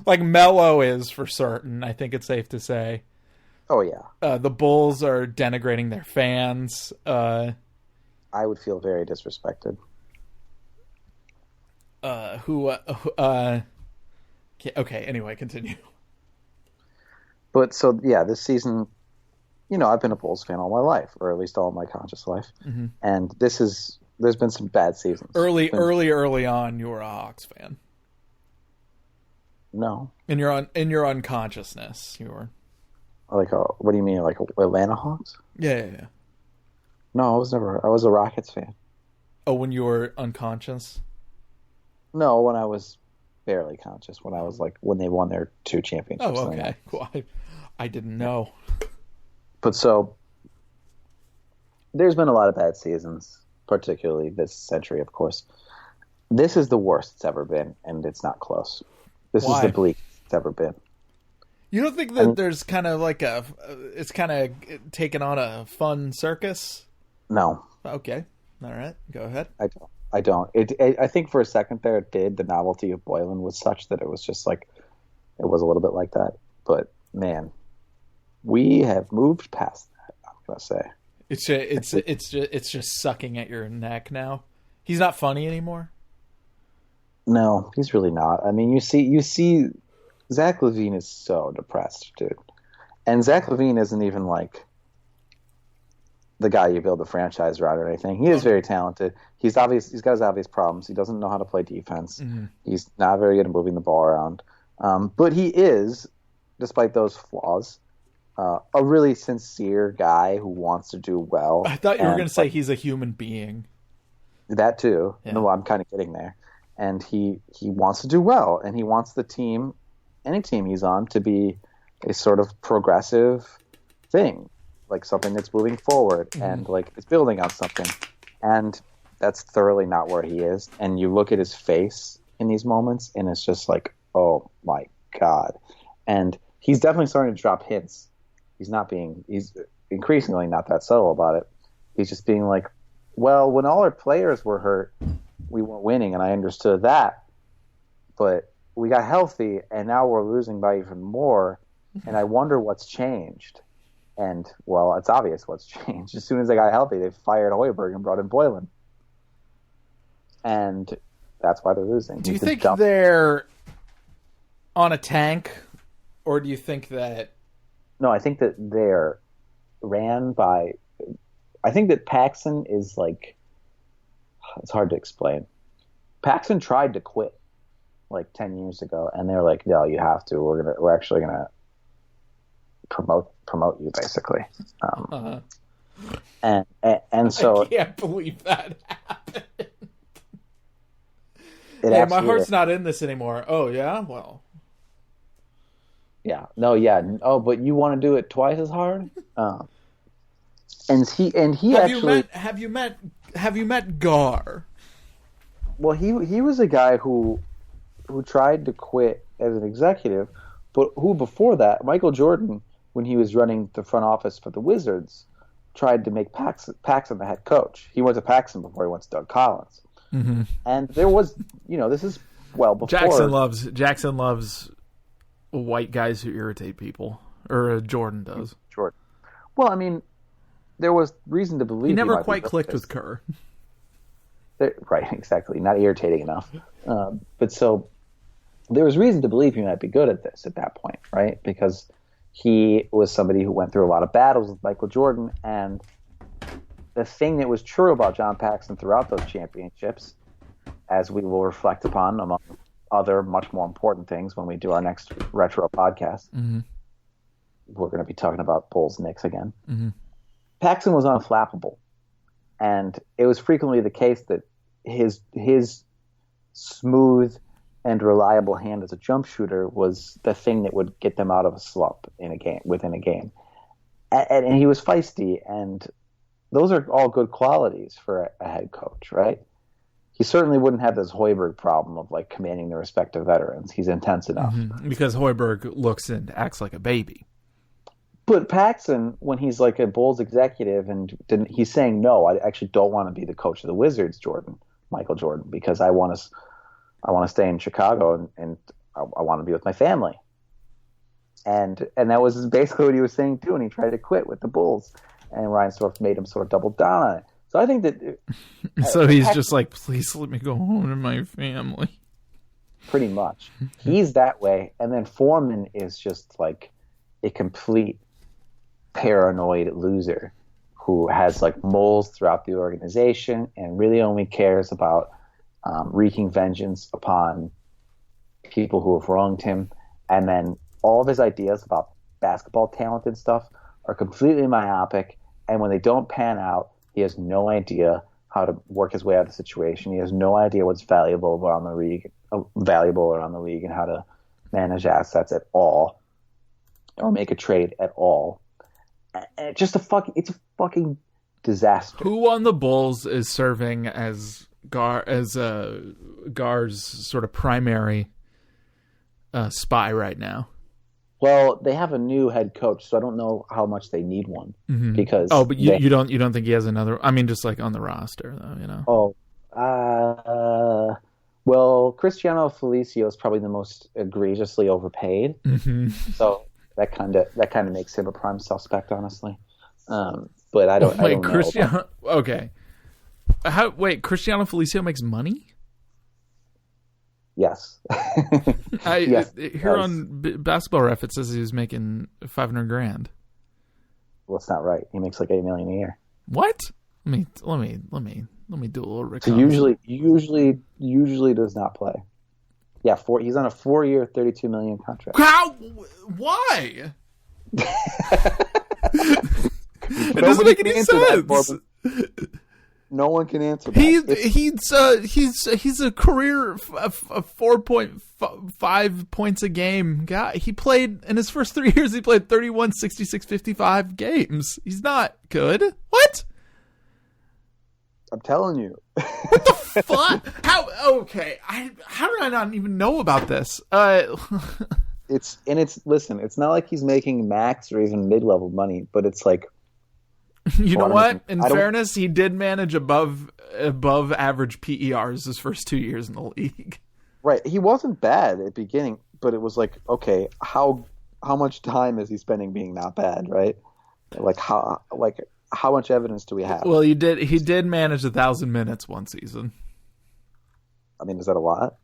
Like Melo is for certain. I think it's safe to say. Oh yeah. The Bulls are denigrating their fans. I would feel very disrespected. Okay. Anyway, continue. But so yeah, this season, I've been a Bulls fan all my life, or at least all of my conscious life, and there's been some bad seasons. Early on, you were a Hawks fan. No, in your unconsciousness, you were. Like what do you mean, like Atlanta Hawks? Yeah. No, I was a Rockets fan. Oh, when you were unconscious? No, when I was barely conscious, when they won their 2 championships. Oh, okay. Cool. I didn't know. But so there's been a lot of bad seasons, particularly this century, of course. This is the worst it's ever been, and it's not close. This is the bleakest it's ever been. You don't think that there's kind of like it's kind of taken on a fun circus? No. Okay. All right. Go ahead. I don't. I think for a second there it did. The novelty of Boylan was such that it was just like, it was a little bit like that. But man, we have moved past that, I'm gonna say. It's just sucking at your neck now. He's not funny anymore. No, he's really not. I mean, you see, Zach LaVine is so depressed, dude. And Zach LaVine isn't even like the guy you build a franchise around or anything. He is very talented. He's got his obvious problems. He doesn't know how to play defense. Mm-hmm. He's not very good at moving the ball around. But he is, despite those flaws, a really sincere guy who wants to do well. I thought you were going to say he's a human being. That too. Yeah. No, I'm kind of getting there. And he wants to do well, and he wants the team, any team he's on, to be a sort of progressive thing, like something that's moving forward and like it's building on something. And that's thoroughly not where he is. And you look at his face in these moments, and it's just like, oh my God. And he's definitely starting to drop hints. He's increasingly not that subtle about it. He's just being like, well, when all our players were hurt, we weren't winning, and I understood that. But we got healthy, and now we're losing by even more, and I wonder what's changed. And, well, it's obvious what's changed. As soon as they got healthy, they fired Hoiberg and brought in Boylan. And that's why they're losing. Do you think they're on a tank, or do you think that... No, I think that they're ran by... I think that Paxson is like... It's hard to explain. Paxson tried to quit. like 10 years ago, and they were like, "No, you have to. We're actually gonna promote you, basically." And so I can't believe that happened. my my heart's not in this anymore. Oh yeah, well, yeah, no, yeah, oh, but you want to do it twice as hard. And he have you met Gar? Well, he was a guy who tried to quit as an executive, but who before that, Michael Jordan, when he was running the front office for the Wizards, tried to make Paxson the head coach. He went to Paxson before he went to Doug Collins. Mm-hmm. And there was, this is well before Jackson loves white guys who irritate people, or Jordan does. Jordan. Well, I mean, there was reason to believe he never quite clicked with Kerr. Right, exactly. Not irritating enough. But so there was reason to believe he might be good at this at that point, right? Because he was somebody who went through a lot of battles with Michael Jordan, and the thing that was true about John Paxson throughout those championships, as we will reflect upon among other much more important things when we do our next retro podcast, we're going to be talking about Bulls Knicks again. Mm-hmm. Paxson was unflappable, and it was frequently the case that his smooth and reliable hand as a jump shooter was the thing that would get them out of a slump within a game. And he was feisty, and those are all good qualities for a head coach, right? He certainly wouldn't have this Hoiberg problem of like commanding the respect of veterans. He's intense enough. Mm-hmm. Because Hoiberg looks and acts like a baby. But Paxson, when he's like a Bulls executive and he's saying, no, I actually don't want to be the coach of the Wizards, Michael Jordan, because I want to stay in Chicago and I want to be with my family. And that was basically what he was saying too. And he tried to quit with the Bulls, and Reinsdorf made him sort of double down on it. So I think that. So he's just like, please let me go home to my family. Pretty much, he's that way. And then Foreman is just like a complete paranoid loser who has like moles throughout the organization and really only cares about wreaking vengeance upon people who have wronged him. And then all of his ideas about basketball talent and stuff are completely myopic. And when they don't pan out, he has no idea how to work his way out of the situation. He has no idea what's valuable around the league and how to manage assets at all or make a trade at all. And it's a fucking disaster. Who on the Bulls is serving as Gar's sort of primary spy right now? Well, they have a new head coach, so I don't know how much they need one. Mm-hmm. Because but you don't think he has another? I mean, just like on the roster, though, well, Cristiano Felicio is probably the most egregiously overpaid, so that kind of makes him a prime suspect, honestly. But I don't. Wait, Cristiano? Okay. Cristiano Felicio makes money? Yes. Yes, here on Basketball Ref, it says he was making $500,000. Well, it's not right. He makes like $8 million a year. What? Let me do a little reconnaissance. So usually does not play. Yeah, he's on a 4-year, $32 million contract. How? Why? It doesn't make any sense. No one can answer that. He's a career 4.5 points a game guy. He played in his first 3 years. He played 31, 66, 55 games. He's not good. What? I'm telling you. What the fuck? How? Okay. How did I not even know about this? Listen. It's not like he's making max or even mid-level money, but it's like. You know what? In fairness, he did manage above average PERs his first 2 years in the league. Right. He wasn't bad at the beginning, but it was like, okay, how much time is he spending being not bad, right? How much evidence do we have? Well, he did manage 1,000 minutes one season. I mean, is that a lot?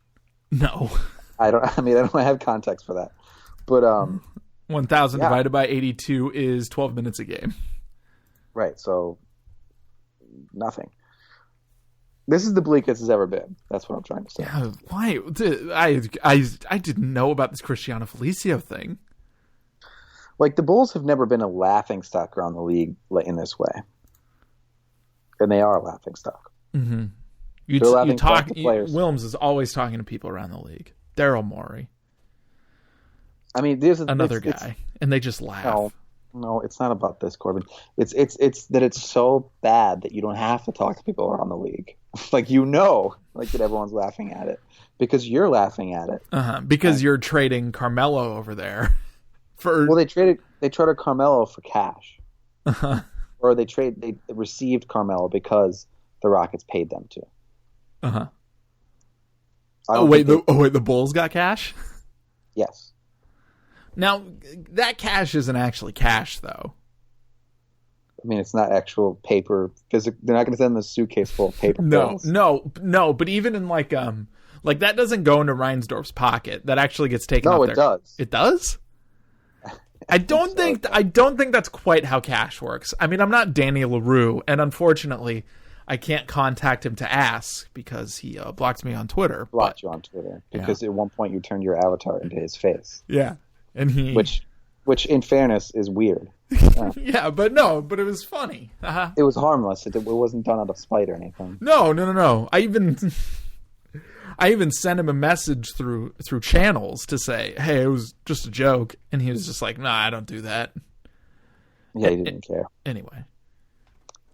No. I don't have context for that. But 1,000 divided by 82 is 12 minutes a game. Right, so nothing. This is the bleakest it's ever been. That's what I'm trying to say. Yeah, why? I didn't know about this Cristiano Felicio thing. Like, the Bulls have never been a laughingstock around the league in this way. And they are a laughingstock. Mm-hmm. Wilmes is always talking to people around the league. Daryl Morey. I mean, another guy. And they just laugh. No, it's not about this, Corbin. It's that it's so bad that you don't have to talk to people around the league. Like, that everyone's laughing at it. Because you're laughing at it. Because you're trading Carmelo over there. They traded Carmelo for cash. Or they received Carmelo because the Rockets paid them to. The Bulls got cash? Yes. Now, that cash isn't actually cash, though. I mean, it's not actual paper. They're not going to send them a suitcase full of paper bills. No. But even in like that doesn't go into Reinsdorf's pocket. That actually gets taken. No, it does. It does. I don't think that's quite how cash works. I mean, I'm not Danny LaRue, and unfortunately, I can't contact him to ask because he blocked me on Twitter. Blocked you on Twitter because at one point you turned your avatar into his face. Yeah, and which in fairness is weird. Yeah, but it was funny. It was harmless. It wasn't done out of spite or anything. No. I even sent him a message through channels to say, hey, it was just a joke. And he was just like, nah, I don't do that. Yeah, he didn't care. Anyway.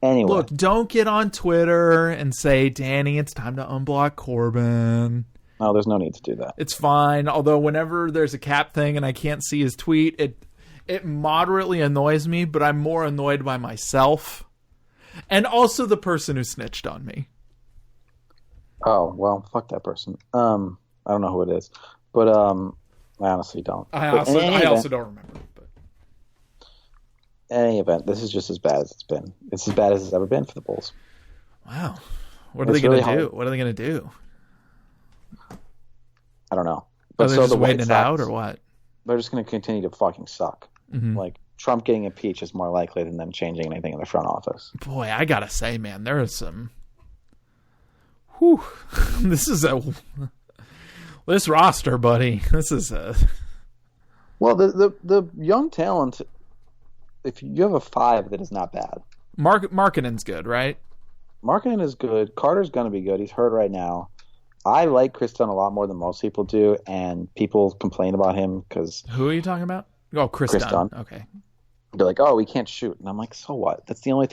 Look, don't get on Twitter and say, Danny, it's time to unblock Corbin. No, there's no need to do that. It's fine. Although whenever there's a cap thing and I can't see his tweet, it moderately annoys me, but I'm more annoyed by myself. And also the person who snitched on me. Oh, well, fuck that person. I don't know who it is. But I honestly don't. I also don't remember. But in any event, this is just as bad as it's been. It's as bad as it's ever been for the Bulls. Wow. What are they going to do? What are they going to do? I don't know. But are they just waiting it out or what? They're just going to continue to fucking suck. Mm-hmm. Like, Trump getting impeached is more likely than them changing anything in the front office. Boy, I got to say, man, there is some... Whew. This roster, buddy. This is a... Well, the young talent, if you have a 5, that is not bad. Markkanen's good, right? Markkanen is good. Carter's going to be good. He's hurt right now. I like Chris Dunn a lot more than most people do, and people complain about him because... Who are you talking about? Oh, Chris Dunn. Okay. They're like, oh, we can't shoot. And I'm like, so what? That's the only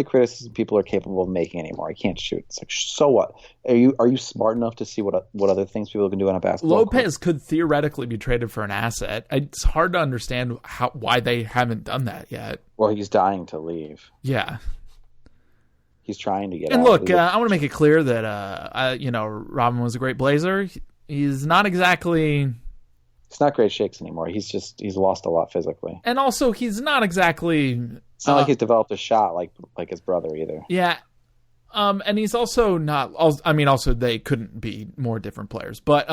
criticism people are capable of making anymore. I can't shoot. It's like, so what? Are you smart enough to see what other things people can do on a basketball Lopez court? Could theoretically be traded for an asset. It's hard to understand why they haven't done that yet. Well, he's dying to leave. Yeah. He's trying to get out. And look, I want to make it clear that, Robin was a great Blazer. He's not exactly... It's not great shakes anymore. He's lost a lot physically. And also, he's not exactly... It's not like he's developed a shot like his brother either. Yeah. And he's also not... I mean, also, they couldn't be more different players. But...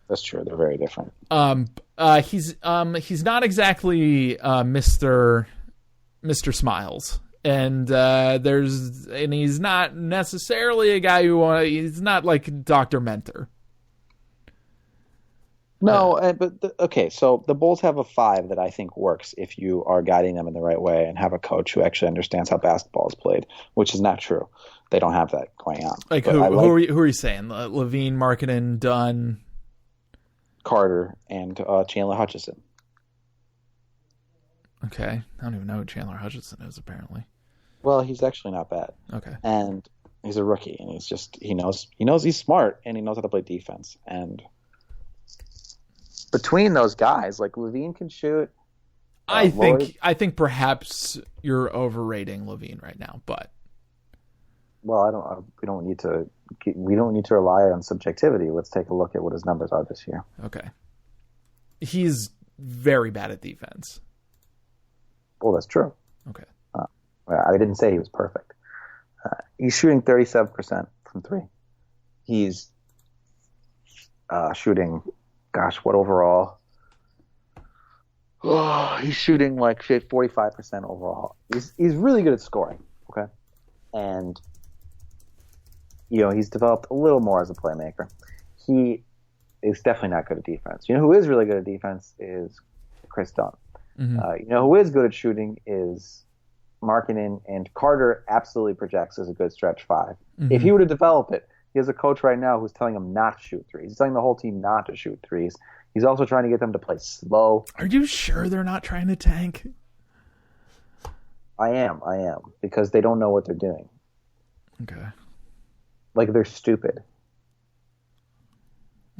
That's true. They're very different. He's not exactly Mr. Smiles. And he's not necessarily a guy he's not like Dr. Mentor. No, okay, so the Bulls have a 5 that I think works if you are guiding them in the right way and have a coach who actually understands how basketball is played, which is not true. They don't have that going on. Like who are you saying? Levine, Markkanen, Dunn, Carter, and Chandler Hutchison. Okay, I don't even know who Chandler Hutchison is. Apparently, well, he's actually not bad. Okay, and he's a rookie, and he knows he's smart, and he knows how to play defense, and between those guys, like Levine can shoot. I think perhaps you're overrating Levine right now, but we don't need to rely on subjectivity. Let's take a look at what his numbers are this year. Okay, he's very bad at defense. Well, that's true. Okay, I didn't say he was perfect. He's shooting 37% from 3. He's shooting. Gosh, what overall? Oh, he's shooting like 45% overall. He's really good at scoring, okay? And he's developed a little more as a playmaker. He is definitely not good at defense. You know who is really good at defense is Chris Dunn. You know who is good at shooting is Markkanen, and Carter absolutely projects as a good stretch 5. If he were to develop it, he has a coach right now who's telling him not to shoot threes. He's telling the whole team not to shoot threes. He's also trying to get them to play slow. Are you sure they're not trying to tank? I am, because they don't know what they're doing. Okay. Like, they're stupid.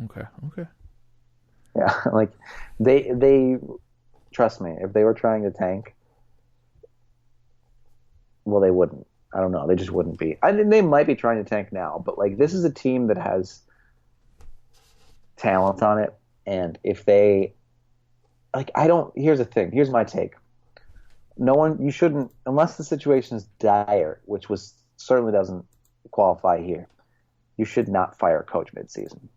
Okay. Yeah, like, they trust me, if they were trying to tank, well, they wouldn't. I don't know. They just wouldn't be. I mean, they might be trying to tank now, but, like, this is a team that has talent on it, and if they, like, here's the thing. Here's my take. You shouldn't, unless the situation is dire, which certainly doesn't qualify here, you should not fire a coach midseason.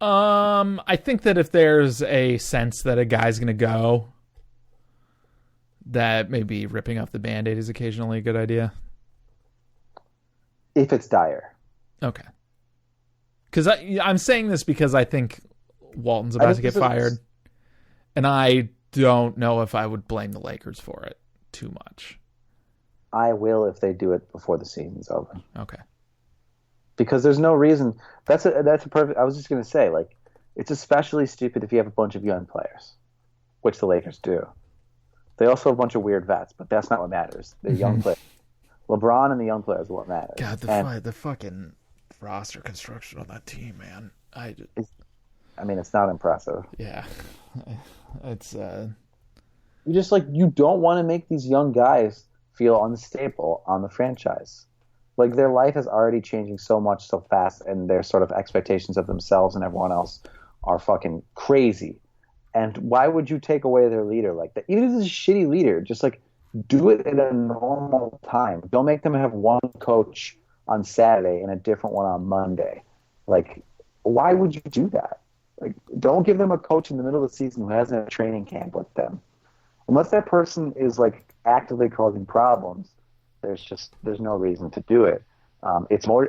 I think that if there's a sense that a guy's going to go, that maybe ripping off the Band-Aid is occasionally a good idea. If it's dire. Okay. Because I'm saying this because I think Walton's about to get fired, and I don't know if I would blame the Lakers for it too much. I will if they do it before the season's over. Okay. Because there's no reason. That's a perfect. I was just going to say, like, it's especially stupid if you have a bunch of young players, which the Lakers do. They also have a bunch of weird vets, but that's not what matters. They're young players. LeBron and the young players are what matters. God, the fucking roster construction on that team, man. I mean, it's not impressive. Yeah, it's you don't want to make these young guys feel unstable on the franchise. Like, their life is already changing so much so fast, and their sort of expectations of themselves and everyone else are fucking crazy. And why would you take away their leader like that? Even if it's a shitty leader, just, like, do it at a normal time. Don't make them have one coach on Saturday and a different one on Monday. Like, why would you do that? Like, don't give them a coach in the middle of the season who hasn't had a training camp with them. Unless that person is, like, actively causing problems, there's no reason to do it. It's more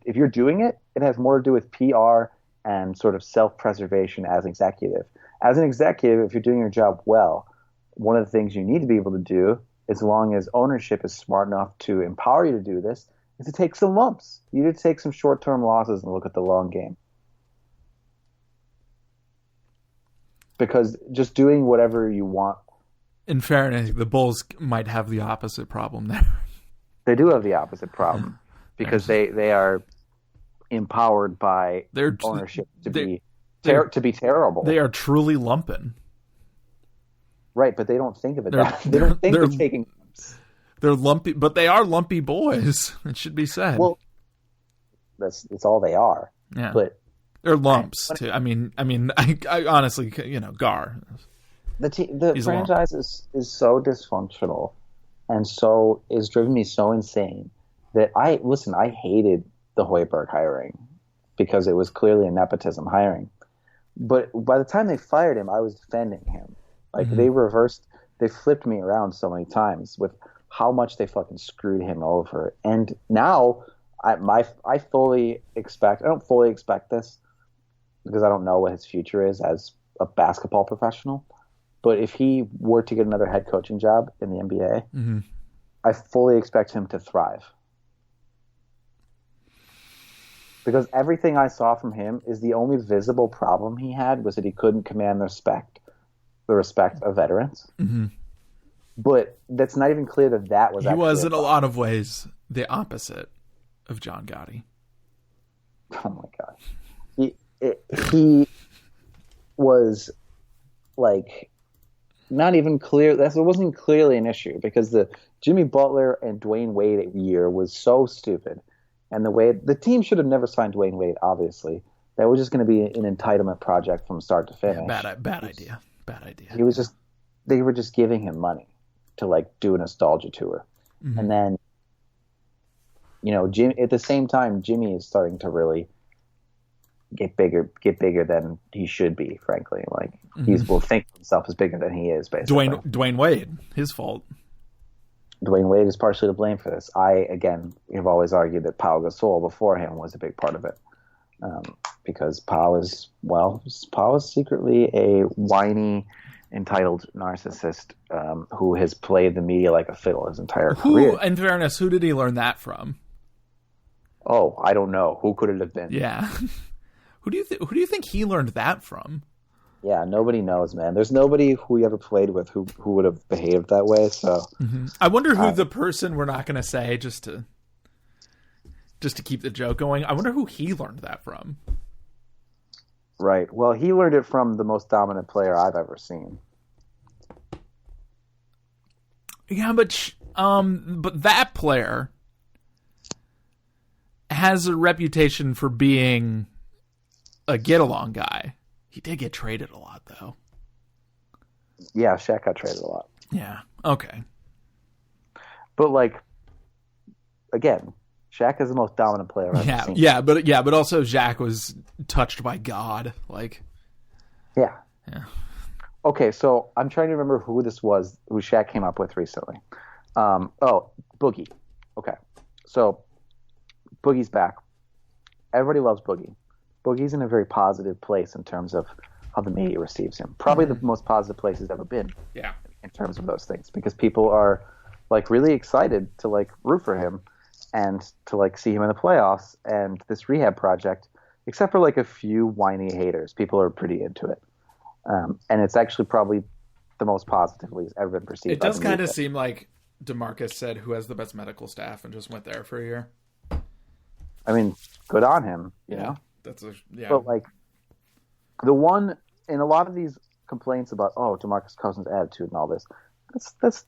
if you're doing it, it has more to do with PR and sort of self-preservation as an executive. As an executive, if you're doing your job well, one of the things you need to be able to do, as long as ownership is smart enough to empower you to do this, is to take some lumps. You need to take some short-term losses and look at the long game. Because just doing whatever you want. In fairness, the Bulls might have the opposite problem there. They do have the opposite problem because they are empowered by ownership to be terrible. They are truly lumping. Right, but they don't think of it that way. They don't think they're taking. They're lumpy, but they are lumpy boys. It should be said. Well, that's all they are. Yeah, but they're lumps too. I mean, I honestly, Gar. The franchise is so dysfunctional, and so is driven me so insane that I hated the Hoiberg hiring because it was clearly a nepotism hiring. But by the time they fired him, I was defending him. Like, they flipped me around so many times with how much they fucking screwed him over. And now I don't fully expect this because I don't know what his future is as a basketball professional. But if he were to get another head coaching job in the NBA, I fully expect him to thrive. Because everything I saw from him is the only visible problem he had was that he couldn't command the respect of veterans. Mm-hmm. But that's not even clear that was. He was in a lot of ways the opposite of John Gotti. Oh my god, he was like not even clear. It wasn't clearly an issue because the Jimmy Butler and Dwayne Wade year was so stupid. And the way the team should have never signed Dwayne Wade, obviously. That was just going to be an entitlement project from start to finish. Yeah, bad idea. They were just giving him money to like do a nostalgia tour. Mm-hmm. And then, Jim at the same time, Jimmy is starting to really get bigger than he should be, frankly. Like he will think of himself as bigger than he is, basically. Dwayne Wade, his fault. Dwayne Wade is partially to blame for this. I, again, have always argued that Pau Gasol before him was a big part of it. Because Pau is secretly a whiny, entitled narcissist who has played the media like a fiddle his entire career. In fairness, who did he learn that from? Oh, I don't know. Who could it have been? Yeah. Who do you think he learned that from? Yeah, nobody knows, man. There's nobody who he ever played with who would have behaved that way. So I wonder who the person we're not going to say just to keep the joke going. I wonder who he learned that from. Right. Well, he learned it from the most dominant player I've ever seen. Yeah, but that player has a reputation for being a get-along guy. He did get traded a lot, though. Yeah, Shaq got traded a lot. Yeah. Okay. But again, Shaq is the most dominant player I've ever seen. Yeah, but also Shaq was touched by God. Yeah. Yeah. Okay, so I'm trying to remember who this was, who Shaq came up with recently. Boogie. Okay, so Boogie's back. Everybody loves Boogie. Boogie's in a very positive place in terms of how the media receives him. Probably the most positive place he's ever been. Yeah. In terms of those things, because people are really excited to root for him and to see him in the playoffs and this rehab project. Except for a few whiny haters, people are pretty into it, and it's actually probably the most positively he's ever been perceived. It does kind of seem like DeMarcus said, "Who has the best medical staff?" and just went there for a year. I mean, good on him. You know, but the one in a lot of these complaints about DeMarcus Cousins' attitude and all this, that's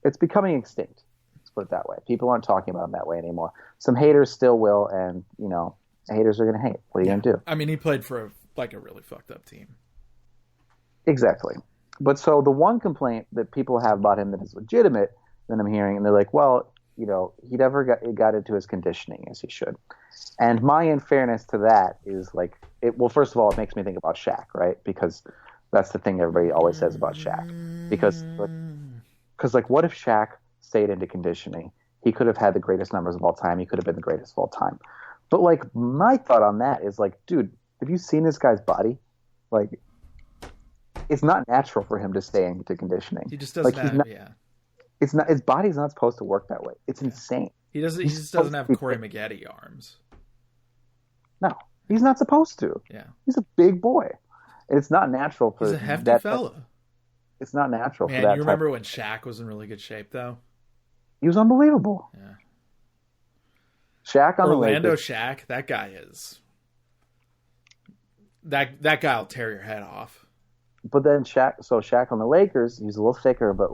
it's becoming extinct. Let's put it that way. People aren't talking about him that way anymore. Some haters still will, and haters are going to hate. What are you going to do? I mean, he played for a really fucked up team. Exactly. But so the one complaint that people have about him that is legitimate, that I'm hearing, and they're like, well, he never got into his conditioning as he should. And my unfairness to that is well, first of all, it makes me think about Shaq, right? Because that's the thing everybody always says about Shaq. Because what if Shaq stayed into conditioning? He could have had the greatest numbers of all time. He could have been the greatest of all time. But my thought on that is dude, have you seen this guy's body? It's not natural for him to stay into conditioning. He just doesn't have, It's not, his body's not supposed to work that way. It's insane. He just doesn't have Corey Maggette arms. No, he's not supposed to. Yeah. He's a big boy. And it's not natural for He's a hefty fella. It's not natural for that. Man, you remember when Shaq was in really good shape, though? He was unbelievable. Yeah. Shaq on Orlando the Lakers. Shaq, that guy is... That guy will tear your head off. But then Shaq on the Lakers, he's a little thicker, but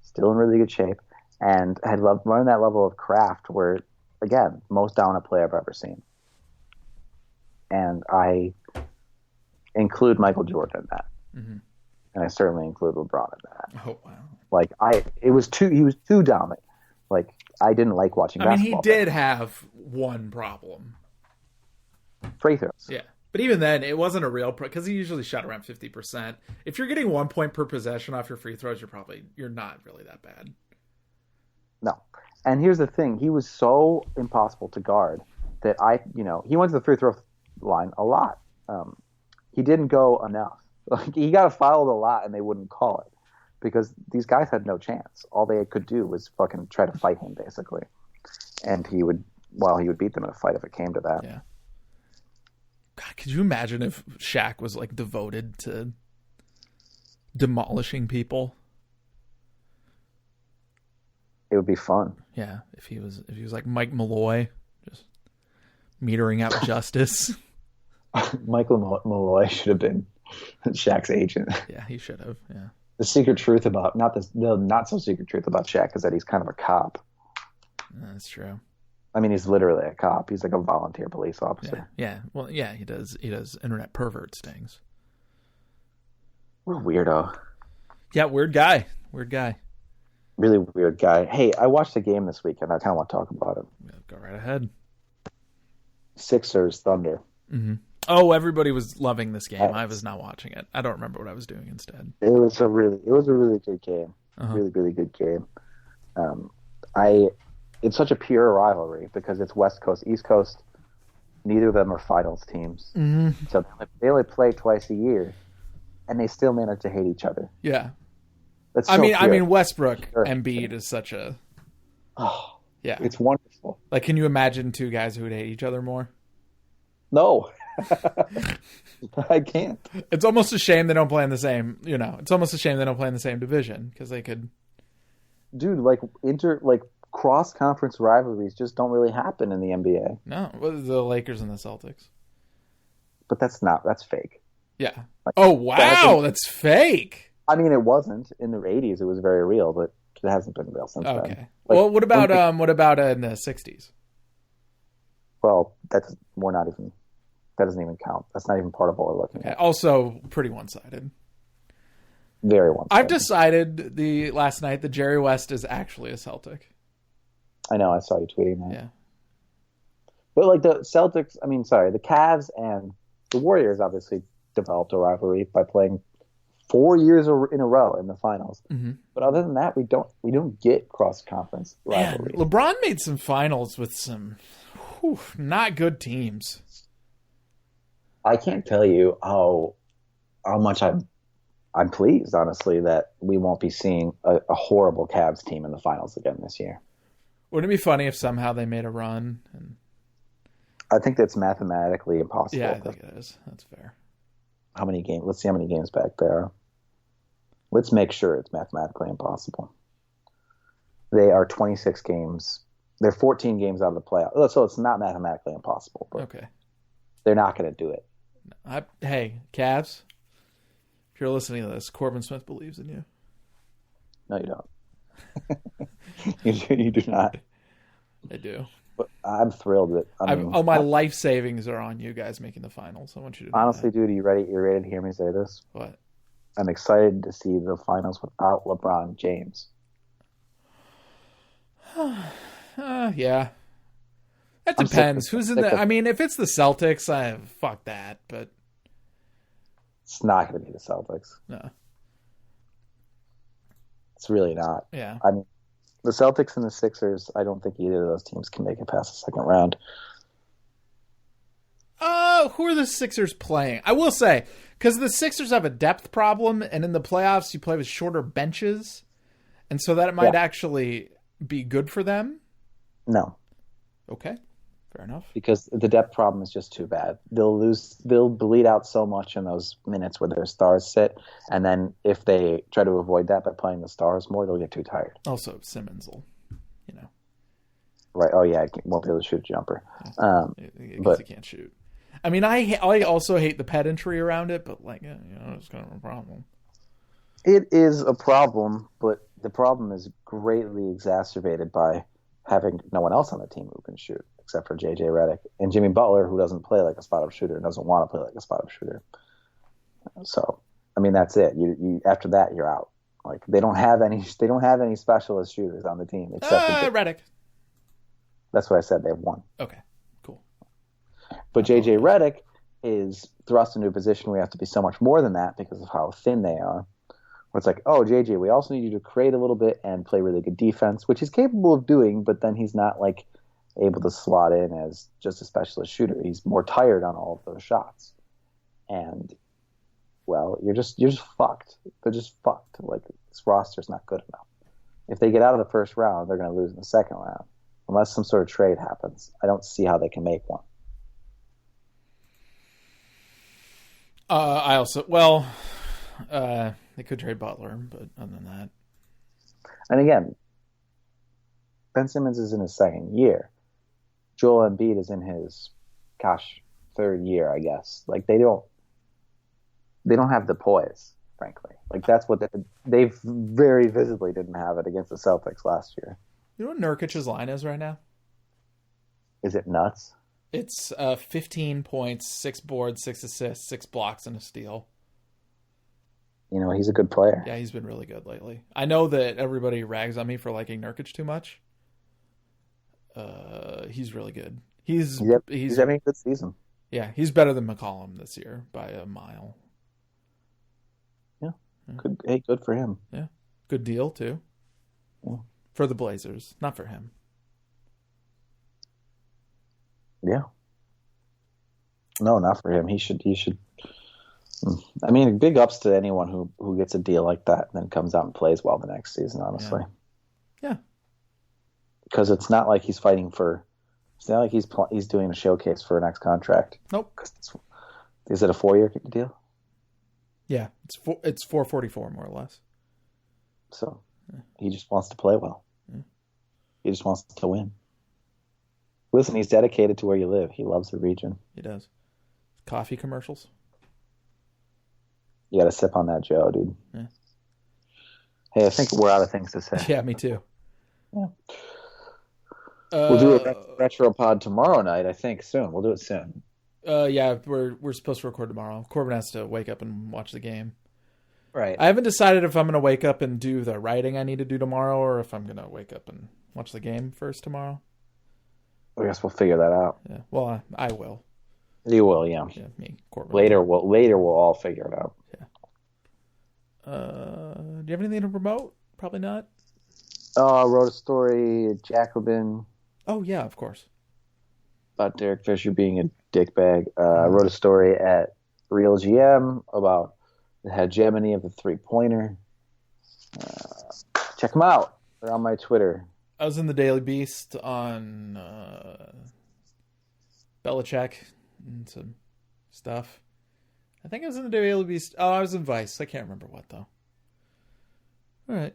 still in really good shape, and had learned that level of craft where, again, most dominant player I've ever seen. And I include Michael Jordan in that. Mm-hmm. And I certainly include LeBron in that. Oh, wow. He was too dominant. I didn't like watching basketball. I mean, he did have one problem. Free throws. Yeah. But even then, it wasn't a real because he usually shot around 50%. If you're getting 1 point per possession off your free throws, you're not really that bad. No. And here's the thing. He was so impossible to guard that he went to the free throw line a lot. He didn't go enough. He got fouled a lot and they wouldn't call it because these guys had no chance. All they could do was fucking try to fight him, basically. And he would beat them in a fight if it came to that. Yeah. God, could you imagine if Shaq was devoted to demolishing people? It would be fun. Yeah, if he was like Mike Malloy, just metering out justice. Michael Malloy should have been Shaq's agent. Yeah, he should have. Yeah. The secret truth about the not so secret truth about Shaq is that he's kind of a cop. That's true. I mean, he's literally a cop. He's like a volunteer police officer. Yeah. Well, yeah, he does internet pervert stings. What a weirdo. Yeah, weird guy. Really weird guy. Hey, I watched the game this weekend. I kind of want to talk about it. Yeah, go right ahead. Sixers Thunder. Mm-hmm. Oh, everybody was loving this game. I was not watching it. I don't remember what I was doing instead. It was a really good game. Uh-huh. Really, really good game. Um, I it's such a pure rivalry because it's West Coast, East Coast. Neither of them are finals teams, so they only play twice a year, and they still manage to hate each other. Yeah. That's I so mean, pure. Westbrook Sure. Embiid is such a yeah. It's wonderful. Like, can you imagine two guys who would hate each other more? No, I can't. It's almost a shame they don't play in the same. It's almost a shame they don't play in the same division because they could. Dude, cross conference rivalries just don't really happen in the NBA. No, the Lakers and the Celtics. But that's fake. Yeah. Like, Oh wow, that's fake. I mean, it wasn't in the '80s. It was very real, but it hasn't been real since then. Okay. Well, what about in the '60s? Well, that doesn't even count. That's not even part of what we're looking at. Also, pretty one-sided. Very one-sided. I've decided last night that Jerry West is actually a Celtic. I know. I saw you tweeting that. Yeah. But like the Celtics, the Cavs and the Warriors obviously developed a rivalry by playing 4 years in a row in the finals. Mm-hmm. But other than that, we don't get cross-conference rivalry. Man, LeBron made some finals with some not good teams. I can't tell you how much I'm pleased, honestly, that we won't be seeing a horrible Cavs team in the finals again this year. Wouldn't it be funny if somehow they made a run? I think that's mathematically impossible. Yeah, I think it is. That's fair. How many games? Let's see how many games back there are. Let's make sure it's mathematically impossible. They are 26 games. They're 14 games out of the playoffs. So it's not mathematically impossible. But okay. They're not going to do it. Hey, Cavs, if you're listening to this, Corbin Smith believes in you. No, you don't. You do not. I do. But I'm thrilled that all my life savings are on you guys making the finals. I want you to honestly, dude. Are you ready? You're ready to hear me say this? What? I'm excited to see the finals without LeBron James. Yeah. That depends. Who's in the? I mean, if it's the Celtics, fuck that. But it's not going to be the Celtics. No, it's really not. Yeah. I mean, the Celtics and the Sixers. I don't think either of those teams can make it past the second round. Who are the Sixers playing? I will say, because the Sixers have a depth problem, and in the playoffs you play with shorter benches, and so that might actually be good for them. No. Okay. Fair enough. Because the depth problem is just too bad. They'll bleed out so much in those minutes where their stars sit, and then if they try to avoid that by playing the stars more, they'll get too tired. Also, Simmons will, Right. Oh yeah, won't be able to shoot a jumper. Because he can't shoot. I mean, I also hate the pedantry around it, but it's kind of a problem. It is a problem, but the problem is greatly exacerbated by having no one else on the team who can shoot, except for J.J. Redick and Jimmy Butler, who doesn't play like a spot-up shooter and doesn't want to play like a spot-up shooter. So, I mean, that's it. You after that, you're out. Like they don't have any specialist shooters on the team except for Redick. That's what I said. They have one. Okay, cool. But J.J. Redick is thrust into a position where you have to be so much more than that because of how thin they are. Where it's like, oh, JJ, we also need you to create a little bit and play really good defense, which he's capable of doing, but then he's not like able to slot in as just a specialist shooter. He's more tired on all of those shots. And well, you're just fucked. They're just fucked. Like this roster's not good enough. If they get out of the first round, they're going to lose in the second round. Unless some sort of trade happens. I don't see how they can make one. They could trade Butler, but other than that. And again, Ben Simmons is in his second year. Joel Embiid is in his, third year, I guess. Like they don't have the poise, frankly. Like that's what they very visibly didn't have it against the Celtics last year. You know what Nurkic's line is right now? Is it nuts? It's 15 points, 6 boards, 6 assists, 6 blocks, and a steal. He's a good player. Yeah, he's been really good lately. I know that everybody rags on me for liking Nurkic too much. He's really good. He's having a good season. Yeah, he's better than McCollum this year by a mile. Yeah. Good for him. Yeah. Good deal, too. Yeah. For the Blazers, not for him. Yeah. No, not for him. He should. I mean, big ups to anyone who gets a deal like that and then comes out and plays well the next season. Honestly. Yeah. Because it's not like he's fighting for. It's not like he's doing a showcase for a next contract. Nope. Is it a 4-year deal? Yeah, it's $444 more or less. So he just wants to play well. Yeah. He just wants to win. Listen, he's dedicated to where you live. He loves the region. He does. Coffee commercials. You got to sip on that Joe, dude. Yeah. Hey, I think we're out of things to say. Yeah, me too. Yeah. We'll do a retro pod tomorrow night, I think, soon. We'll do it soon. Yeah, we're supposed to record tomorrow. Corbin has to wake up and watch the game. Right. I haven't decided if I'm going to wake up and do the writing I need to do tomorrow or if I'm going to wake up and watch the game first tomorrow. I guess we'll figure that out. Yeah. Well, I will. You will, yeah. Yeah, me, Corbin. Later we'll all figure it out. Yeah. Do you have anything to promote? Probably not. I wrote a story, Jacobin. Oh, yeah, of course. About Derek Fisher being a dickbag. I wrote a story at Real GM about the hegemony of the three-pointer. Check them out. They're on my Twitter. I was in the Daily Beast on Belichick and some stuff. I think I was in the Daily Beast. Oh, I was in Vice. I can't remember what, though. All right.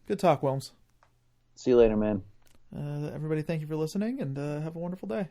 Good talk, Wilmes. See you later, man. Everybody, thank you for listening, and have a wonderful day.